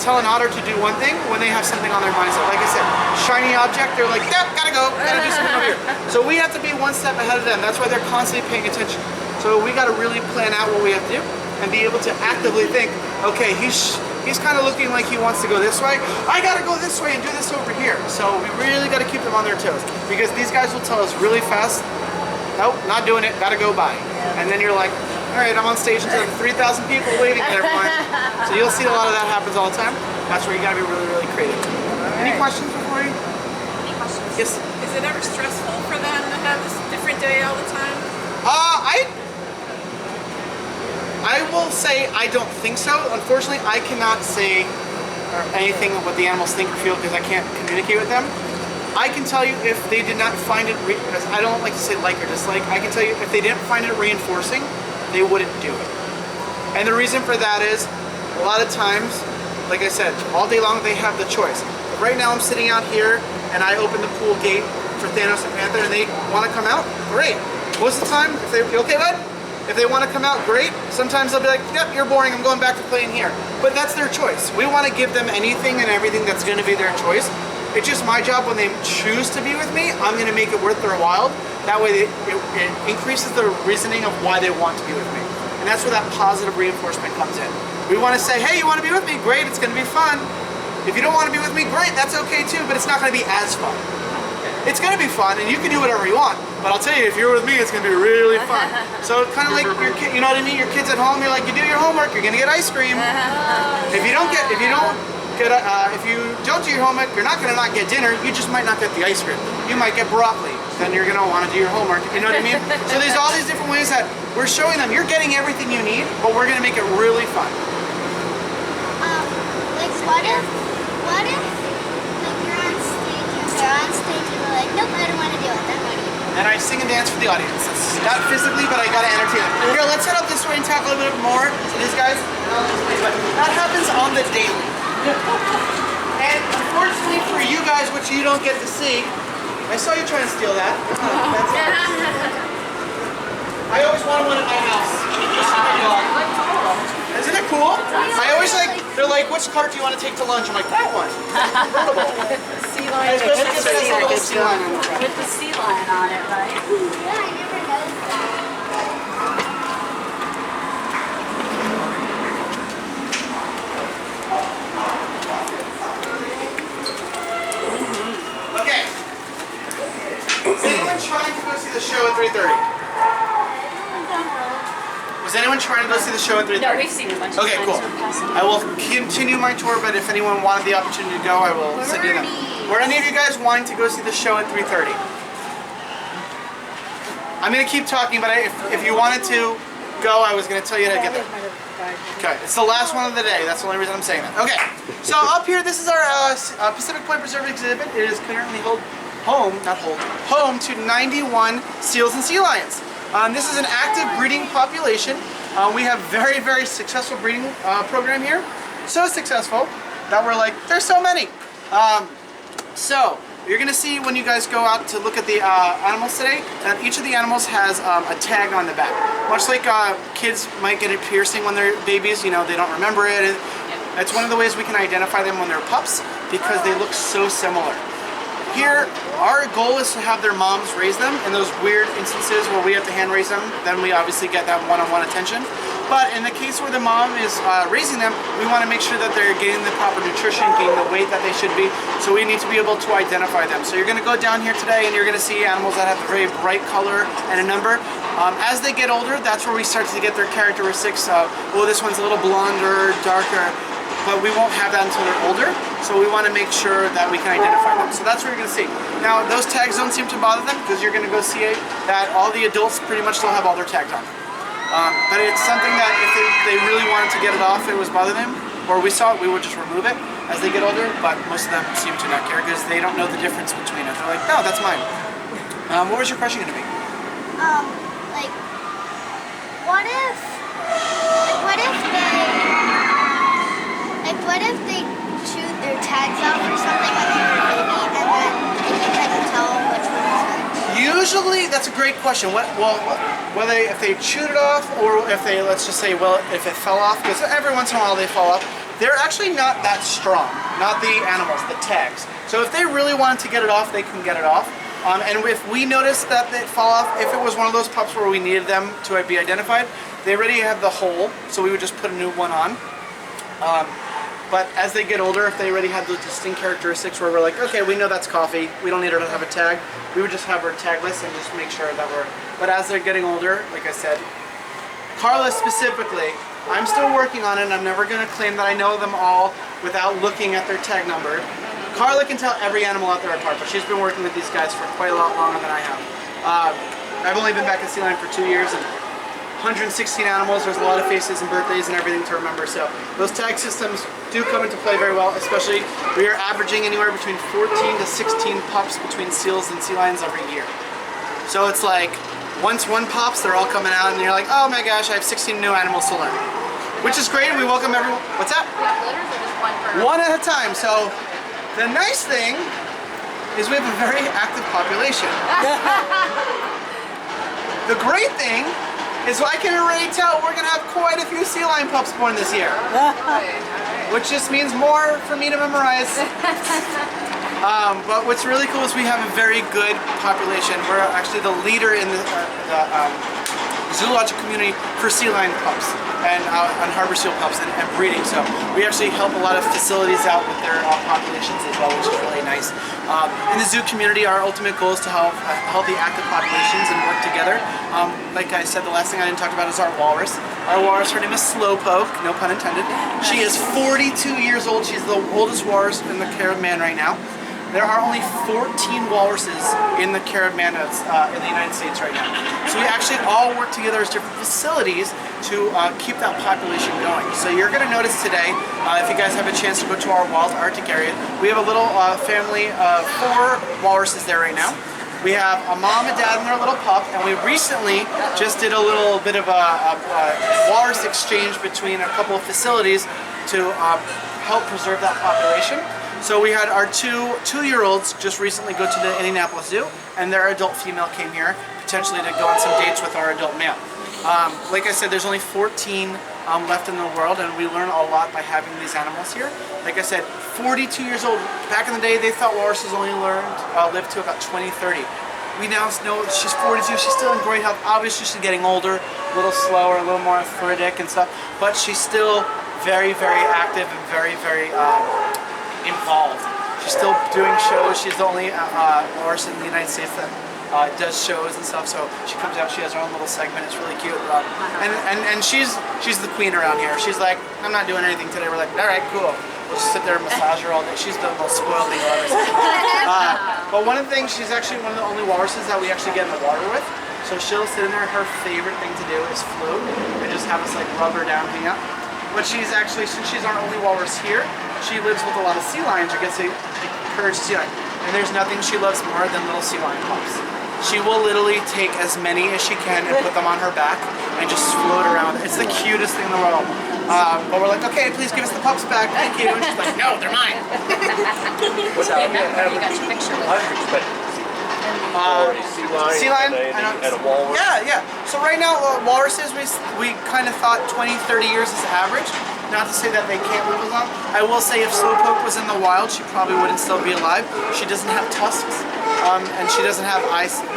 tell an otter to do one thing when they have something on their mindset. Like I said, shiny object, they're like, yep, gotta go, gotta do something over here. So we have to be one step ahead of them. That's why they're constantly paying attention. So we gotta really plan out what we have to do and be able to actively think, okay, he's kind of looking like he wants to go this way. I gotta go this way and do this over here. So we really gotta keep them on their toes because these guys will tell us really fast, nope, not doing it, gotta go by. And then you're like, all right, I'm on stage in front of 3,000 people waiting at everyone. So you'll see a lot of that happens all the time. That's where you gotta be really, really creative. Any questions before you? Any questions? Yes. Is it ever stressful for them to have this different day all the time? I will say I don't think so. Unfortunately, I cannot say anything of what the animals think or feel because I can't communicate with them. I can tell you if they did not find it, because I don't like to say like or dislike, I can tell you if they didn't find it reinforcing, they wouldn't do it. And the reason for that is, a lot of times, like I said, all day long they have the choice. But right now I'm sitting out here and I open the pool gate for Thanos and Manta and they want to come out, great. Most of the time, if they, you okay bud? If they want to come out, great. Sometimes they'll be like, yep, you're boring, I'm going back to playing here. But that's their choice. We want to give them anything and everything that's going to be their choice. It's just my job when they choose to be with me, I'm going to make it worth their while. That way it increases the reasoning of why they want to be with me. And that's where that positive reinforcement comes in. We want to say, hey, you want to be with me? Great, it's going to be fun. If you don't want to be with me, great, that's okay too, but it's not going to be as fun. It's going to be fun and you can do whatever you want. But I'll tell you, if you're with me, it's going to be really fun. So kind of like your kid, you know what I mean? Your kids at home, you're like, you do your homework, you're going to get ice cream. If you don't do your homework, you're not going to not get dinner, you just might not get the ice cream. You might get broccoli, then you're going to want to do your homework, you know what I mean? So there's all these different ways that we're showing them, you're getting everything you need, but we're going to make it really fun. Like what if like you're on stage and they're on stage and they're like, nope, I don't want to do it, then what do you do? And I sing and dance for the audience. It's not physically, but I got to entertain them. Here, let's head up this way and talk a little bit more to these guys. That happens on the daily. And unfortunately for you guys, which you don't get to see, I saw you trying to steal that. I always wanted one at my house. Isn't it cool? I always like, they're like, which cart do you want to take to lunch? I'm like, that one. Sea lion. Especially because it has a little sea lion on the front. With the sea lion on it, right? Yeah, I never noticed that. Okay. Is anyone trying to go see the show at 3:30? Was anyone trying to go see the show at 3:30? No, we've seen a bunch of Okay, times. cool. We're passing. I will continue my tour, but if anyone wanted the opportunity to go, I will send you them. Were any of you guys wanting to go see the show at 3:30? I'm going to keep talking, but if you wanted to go, I was going to tell you how to get there. Okay, it's the last one of the day. That's the only reason I'm saying that. Okay, so up here, this is our Pacific Point Preserve exhibit. It is currently home to 91 seals and sea lions. This is an active breeding population. We have very, very successful breeding program here. So successful that we're like, there's so many. So you're gonna see when you guys go out to look at the animals today that each of the animals has a tag on the back. Much like kids might get a piercing when they're babies, you know, they don't remember it. It's one of the ways we can identify them when they're pups because they look so similar. Here, our goal is to have their moms raise them. In those weird instances where we have to hand raise them, then we obviously get that one-on-one attention. But in the case where the mom is raising them, we want to make sure that they're getting the proper nutrition, getting the weight that they should be. So we need to be able to identify them. So you're going to go down here today and you're going to see animals that have a very bright color and a number. As they get older, that's where we start to get their characteristics of, well, this one's a little blonder, darker. But we won't have that until they're older, so we want to make sure that we can identify them. So that's what you're going to see. Now, those tags don't seem to bother them because you're going to go see that all the adults pretty much still have all their tags on them. But it's something that if they really wanted to get it off, it was bothering them, or we saw it, we would just remove it as they get older, but most of them seem to not care because they don't know the difference between it. They're like, no, that's mine. What was your question going to be? Like, what if they chewed their tags off or something when they were a baby, and then they can kind of tell which one is which? Usually, that's a great question. Whether if they chewed it off, or if they, let's just say, well, if it fell off, because every once in a while they fall off, they're actually not that strong. Not the animals, the tags. So if they really wanted to get it off, they can get it off. And if we noticed that they fall off, if it was one of those pups where we needed them to be identified, they already have the hole, so we would just put a new one on. But as they get older, if they already have those distinct characteristics where we're like, okay, we know that's Coffee, we don't need her to have a tag, we would just have her tagless and just make sure that we're... But as they're getting older, like I said, Carla specifically, I'm still working on it and I'm never going to claim that I know them all without looking at their tag number. Carla can tell every animal out there apart, but she's been working with these guys for quite a lot longer than I have. I've only been back at Sea Lion for 2 years and 116 animals, there's a lot of faces and birthdays and everything to remember, so those tag systems do come into play very well, especially we are averaging anywhere between 14 to 16 pups between seals and sea lions every year. So it's like, once one pops, they're all coming out and you're like, oh my gosh, I have 16 new animals to learn. Which is great, we welcome everyone. What's that? One at a time, so the nice thing is we have a very active population. The great thing is I can already tell we're going to have quite a few sea lion pups born this year. Which just means more for me to memorize. But what's really cool is we have a very good population. We're actually the leader in the zoological community for sea lion pups and harbor seal pups and breeding. So we actually help a lot of facilities out with their populations as well, which is really nice. In the zoo community, our ultimate goal is to have healthy, active populations and work together. Like I said, the last thing I didn't talk about is our walrus. Our walrus, her name is Slowpoke, no pun intended. She is 42 years old. She's the oldest walrus in the Caribbean right now. There are only 14 walruses in the Caribbean in the United States right now. So we actually all work together as different facilities to keep that population going. So you're going to notice today, if you guys have a chance to go to our wild Arctic area, we have a little family of 4 walruses there right now. We have a mom and dad and their little pup, and we recently just did a little bit of a walrus exchange between a couple of facilities to help preserve that population. So we had our two-year-olds just recently go to the Indianapolis Zoo, and their adult female came here, potentially to go on some dates with our adult male. Like I said, there's only 14 left in the world, and we learn a lot by having these animals here. Like I said, 42 years old. Back in the day, they thought walruses only lived to about 20, 30. We now know she's 42, she's still in great health. Obviously, she's getting older, a little slower, a little more arthritic and stuff, but she's still very, very active and very, very involved. She's still doing shows. She's the only walrus in the United States that does shows and stuff. So she comes out. She has her own little segment. It's really cute. And she's the queen around here. She's like, I'm not doing anything today. We're like, all right, cool. We'll just sit there and massage her all day. She's the most spoiled thing I've ever seen. But one of the things, she's actually one of the only walruses that we actually get in the water with. So she'll sit in there. Her favorite thing to do is float and just have us like rub her down, hang out. But she's actually, since she's our only walrus here, she lives with a lot of sea lions or gets to encourage sea lion. And there's nothing she loves more than little sea lion pups. She will literally take as many as she can and put them on her back and just float around. It's the cutest thing in the world. But we're like, okay, please give us the pups back, thank you. And she's like, no, they're mine. What's that? You got your picture with Sea lion? And a walrus? Yeah. So right now, walruses, we kind of thought 20, 30 years is average. Not to say that they can't live as long. I will say if Slowpoke was in the wild, she probably wouldn't still be alive. She doesn't have tusks, and she doesn't have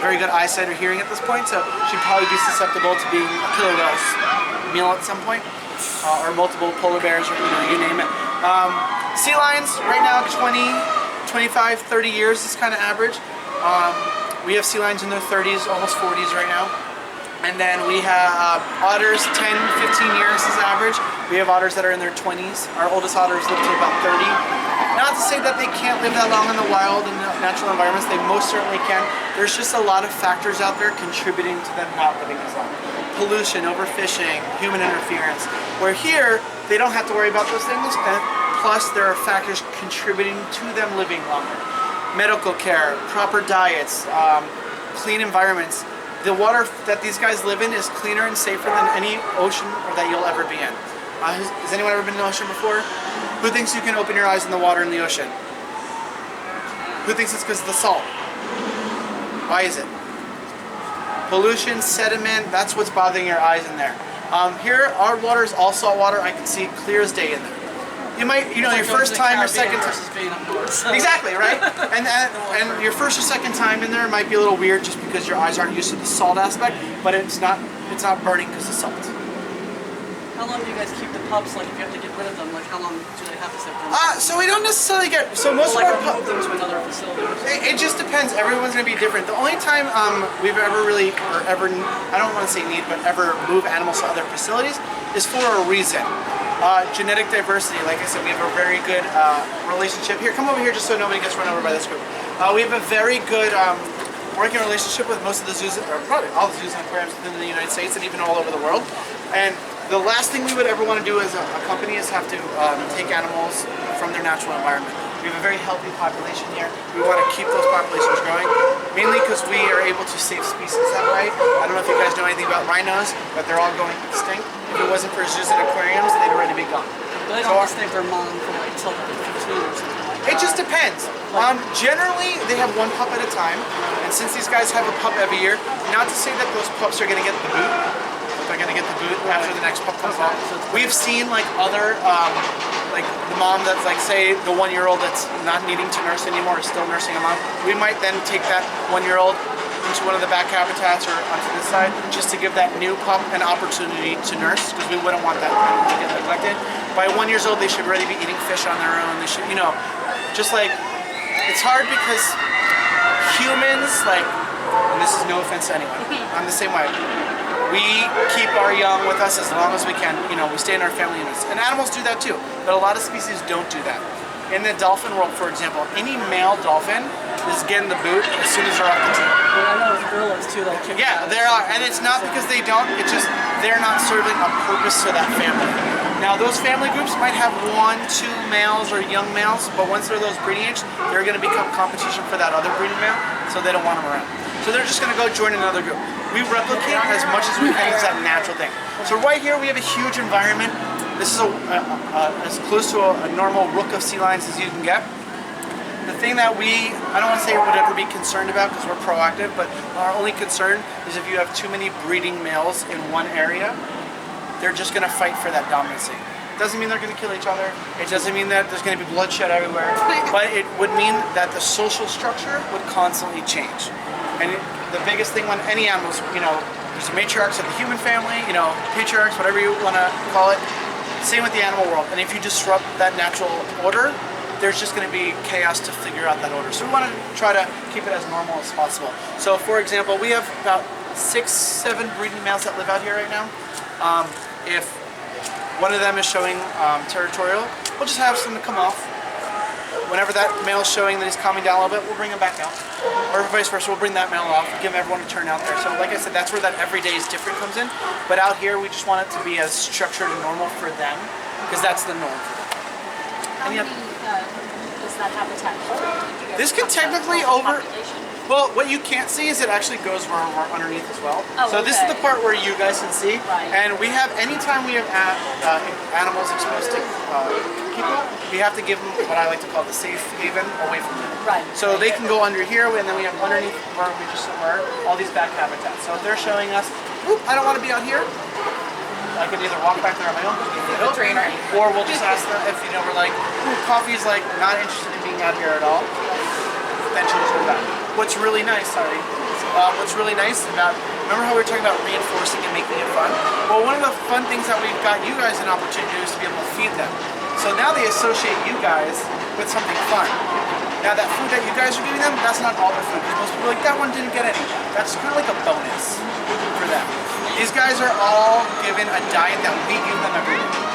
very good eyesight or hearing at this point, so she'd probably be susceptible to being a killer whale's meal at some point, or multiple polar bears, or you name it. Sea lions, right now, 20, 25, 30 years is kind of average. We have sea lions in their 30s, almost 40s right now. And then we have otters, 10, 15 years is average. We have otters that are in their 20s. Our oldest otters live to about 30. Not to say that they can't live that long in the wild and natural environments, they most certainly can. There's just a lot of factors out there contributing to them not living as long. Pollution, overfishing, human interference. Where here, they don't have to worry about those things, and plus there are factors contributing to them living longer. Medical care, proper diets, clean environments. The water that these guys live in is cleaner and safer than any ocean that you'll ever be in. Has anyone ever been in the ocean before? Who thinks you can open your eyes in the water in the ocean? Who thinks it's because of the salt? Why is it? Pollution, sediment, that's what's bothering your eyes in there. Here, our water is all salt water. I can see it clear as day in there. You might, your first time or second time. Exactly, right? And your first or second time in there might be a little weird just because your eyes aren't used to the salt aspect, but it's not burning because of salt. How long do you guys keep the pups? Like, if you have to get rid of them, like how long do they have to sit for? So we don't necessarily get. So most of our pups them to another facility. It just depends. Everyone's gonna be different. The only time we've ever I don't want to say need, but ever move animals to other facilities is for a reason. Genetic diversity. Like I said, we have a very good relationship. Here, come over here just so nobody gets run over by this group. We have a very good working relationship with most of the zoos, or probably all the zoos and aquariums within the United States and even all over the world. And the last thing we would ever want to do as a company is have to take animals from their natural environment. We have a very healthy population here. We want to keep those populations growing, mainly because we are able to save species that way. I don't know if you guys know anything about rhinos, but they're all going extinct. If it wasn't for zoos and aquariums, they'd already be gone. But they don't stay their mom for like until they're 15 or something. It just depends. Generally, they have one pup at a time, and since these guys have a pup every year, not to say that those pups are going to get the boot, they're going to get the boot after the next pup comes out. We've seen like other, like the mom that's like, say the 1-year-old that's not needing to nurse anymore is still nursing a mom. We might then take that 1-year-old into one of the back habitats or onto this side just to give that new pup an opportunity to nurse, because we wouldn't want that to get neglected. By 1 year old, they should already be eating fish on their own. They should, just like, it's hard because humans, like, and this is no offense to anyone, I'm the same way. We keep our young with us as long as we can. We stay in our family units. And animals do that too, but a lot of species don't do that. In the dolphin world, for example, any male dolphin is getting the boot as soon as they're off the team. Well, I know with gorillas too, they'll kick. Yeah, there are, and it's not because they don't, it's just they're not serving a purpose to that family. Now, those family groups might have 1, 2 males or young males, but once they're those breeding age, they're going to become competition for that other breeding male, so they don't want them around. So they're just going to go join another group. We replicate as much as we can. It's that natural thing. So right here we have a huge environment. This is as close to a normal rook of sea lions as you can get. The thing that I don't want to say would ever be concerned about because we're proactive, but our only concern is if you have too many breeding males in one area, they're just going to fight for that dominancy. It doesn't mean they're going to kill each other. It doesn't mean that there's going to be bloodshed everywhere, but it would mean that the social structure would constantly change. And the biggest thing when any animals, there's the matriarchs of the human family, patriarchs, whatever you want to call it. Same with the animal world. And if you disrupt that natural order, there's just going to be chaos to figure out that order. So we want to try to keep it as normal as possible. So for example, we have about 6, 7 breeding males that live out here right now. If one of them is showing territorial, we'll just have some to come off. Whenever that male's showing that he's calming down a little bit, we'll bring him back out. Or vice versa, we'll bring that male off, give everyone a turn out there. So like I said, that's where that every day is different comes in. But out here, we just want it to be as structured and normal for them, because that's the norm for them. How many does that habitat hold? This could technically over... Well, what you can't see is it actually goes underneath as well. Oh, so this is okay. the part where you guys can see. Right. And we have, anytime we have animals exposed to people, we have to give them what I like to call the safe haven away from them. Right. So they can go under here, and then we have underneath where we just were, all these back habitats. So if they're showing us, oop, I don't want to be out here, I could either walk back there on my own, The trainer. or we'll just ask them if, we're like, ooh, Coffee's like not interested in being out here at all, then she'll just go back. What's really nice about, remember how we were talking about reinforcing and making it fun? Well, one of the fun things that we've got you guys an opportunity to do is to be able to feed them. So now they associate you guys with something fun. Now that food that you guys are giving them, that's not all their food. Because most people are like, that one didn't get any. That's kind of like a bonus for them. These guys are all given a diet that we give them every day.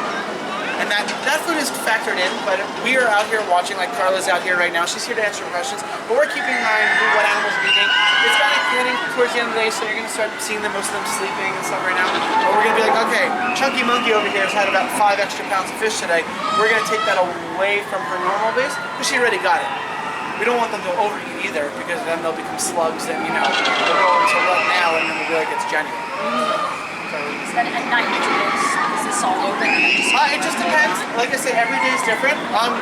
And that food is factored in, but we are out here watching, like Carla's out here right now. She's here to answer questions, but we're keeping in mind what animals are eating. It's kind of getting towards the end of the day, so you're going to start seeing most of them sleeping and stuff right now. But we're going to be like, okay, Chunky Monkey over here has had about 5 extra pounds of fish today. We're going to take that away from her normal base, because she already got it. We don't want them to overeat either, because then they'll become slugs and, they'll go into rut now, and then we'll be like, it's January. Is that at night? Is this all open? It just depends. Like I say, every day is different.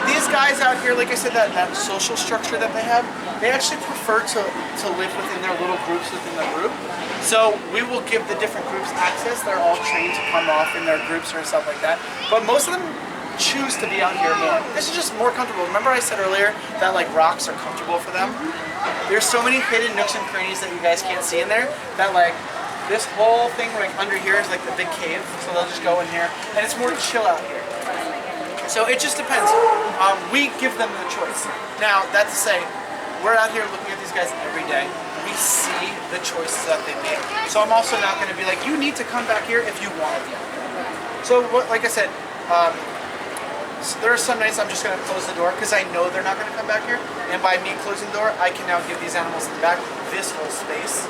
These guys out here, like I said, that social structure that they have, they actually prefer to live within their little groups within the group. So we will give the different groups access. They're all trained to come off in their groups and stuff like that. But most of them choose to be out here more. This is just more comfortable. Remember I said earlier that like rocks are comfortable for them? There's so many hidden nooks and crannies that you guys can't see in there that like this whole thing like under here is like the big cave, so they'll just go in here, and it's more chill out here. So it just depends. We give them the choice. Now, that's to say, we're out here looking at these guys every day. We see the choices that they make. So I'm also not going to be like, you need to come back here if you want to be out here. So like I said, so there are some nights I'm just going to close the door because I know they're not going to come back here. And by me closing the door, I can now give these animals in the back this whole space.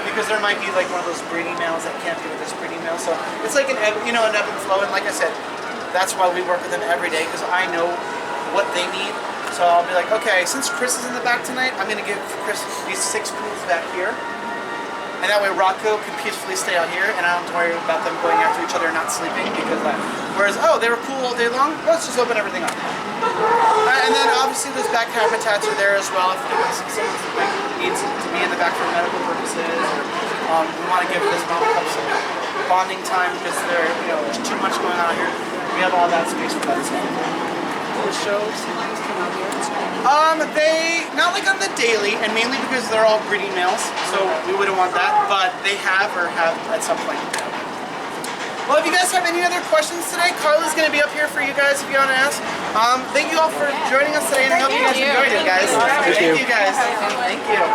Because there might be like one of those breeding males that can't be with this breeding male. So it's like an ebb and flow. And like I said, that's why we work with them every day, because I know what they need. So I'll be like, okay, since Chris is in the back tonight, I'm going to give Chris these 6 pools back here. And that way Rocco can peacefully stay out here, and I don't have to worry about them going after each other and not sleeping. Because whereas, oh, they were cool all day long, let's just open everything up. And then obviously those back habitats are there as well. If someone needs to be in the back for medical purposes, or we want to give this mom cub some bonding time because there's too much going on here. We have all that space for that as well. Those shows come out here. They not like on the daily, and mainly because they're all breeding males, so we wouldn't want that. But they have at some point. Well, if you guys have any other questions today, Carla's going to be up here for you guys if you want to ask. Thank you all for joining us today, and I hope you guys enjoyed it, guys. Thank you guys. Thank you.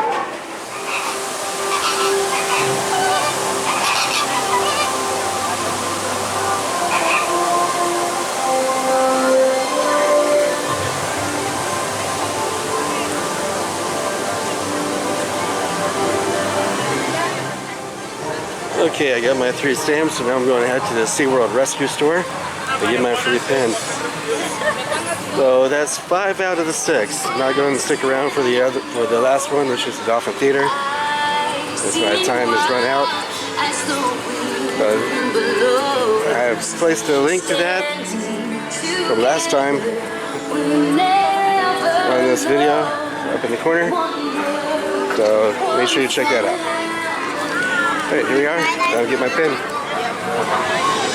Okay, I got my 3 stamps, so now I'm going to head to the SeaWorld Rescue Store to get my free pin. So that's 5 out of the 6. I'm not going to stick around for the last one, which is the Dolphin Theater. As my time has run out. But I have placed a link to that from last time on this video up in the corner. So make sure you check that out. Alright, here we are. Now to get my pin.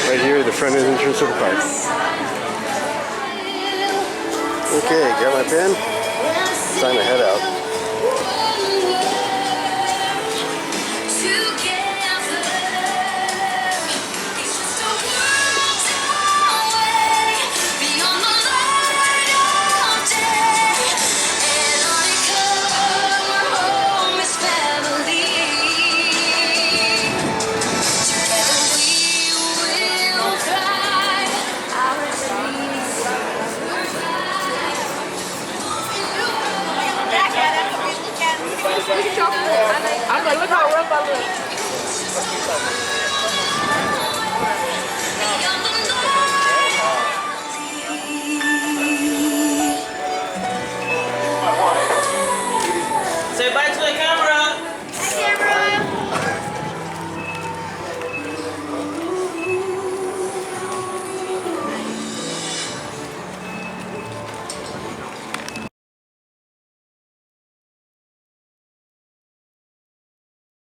Right here at the front entrance of the park. Okay, got my pin. It's time to head out. Look at y'all. I'm like, look how rough I look.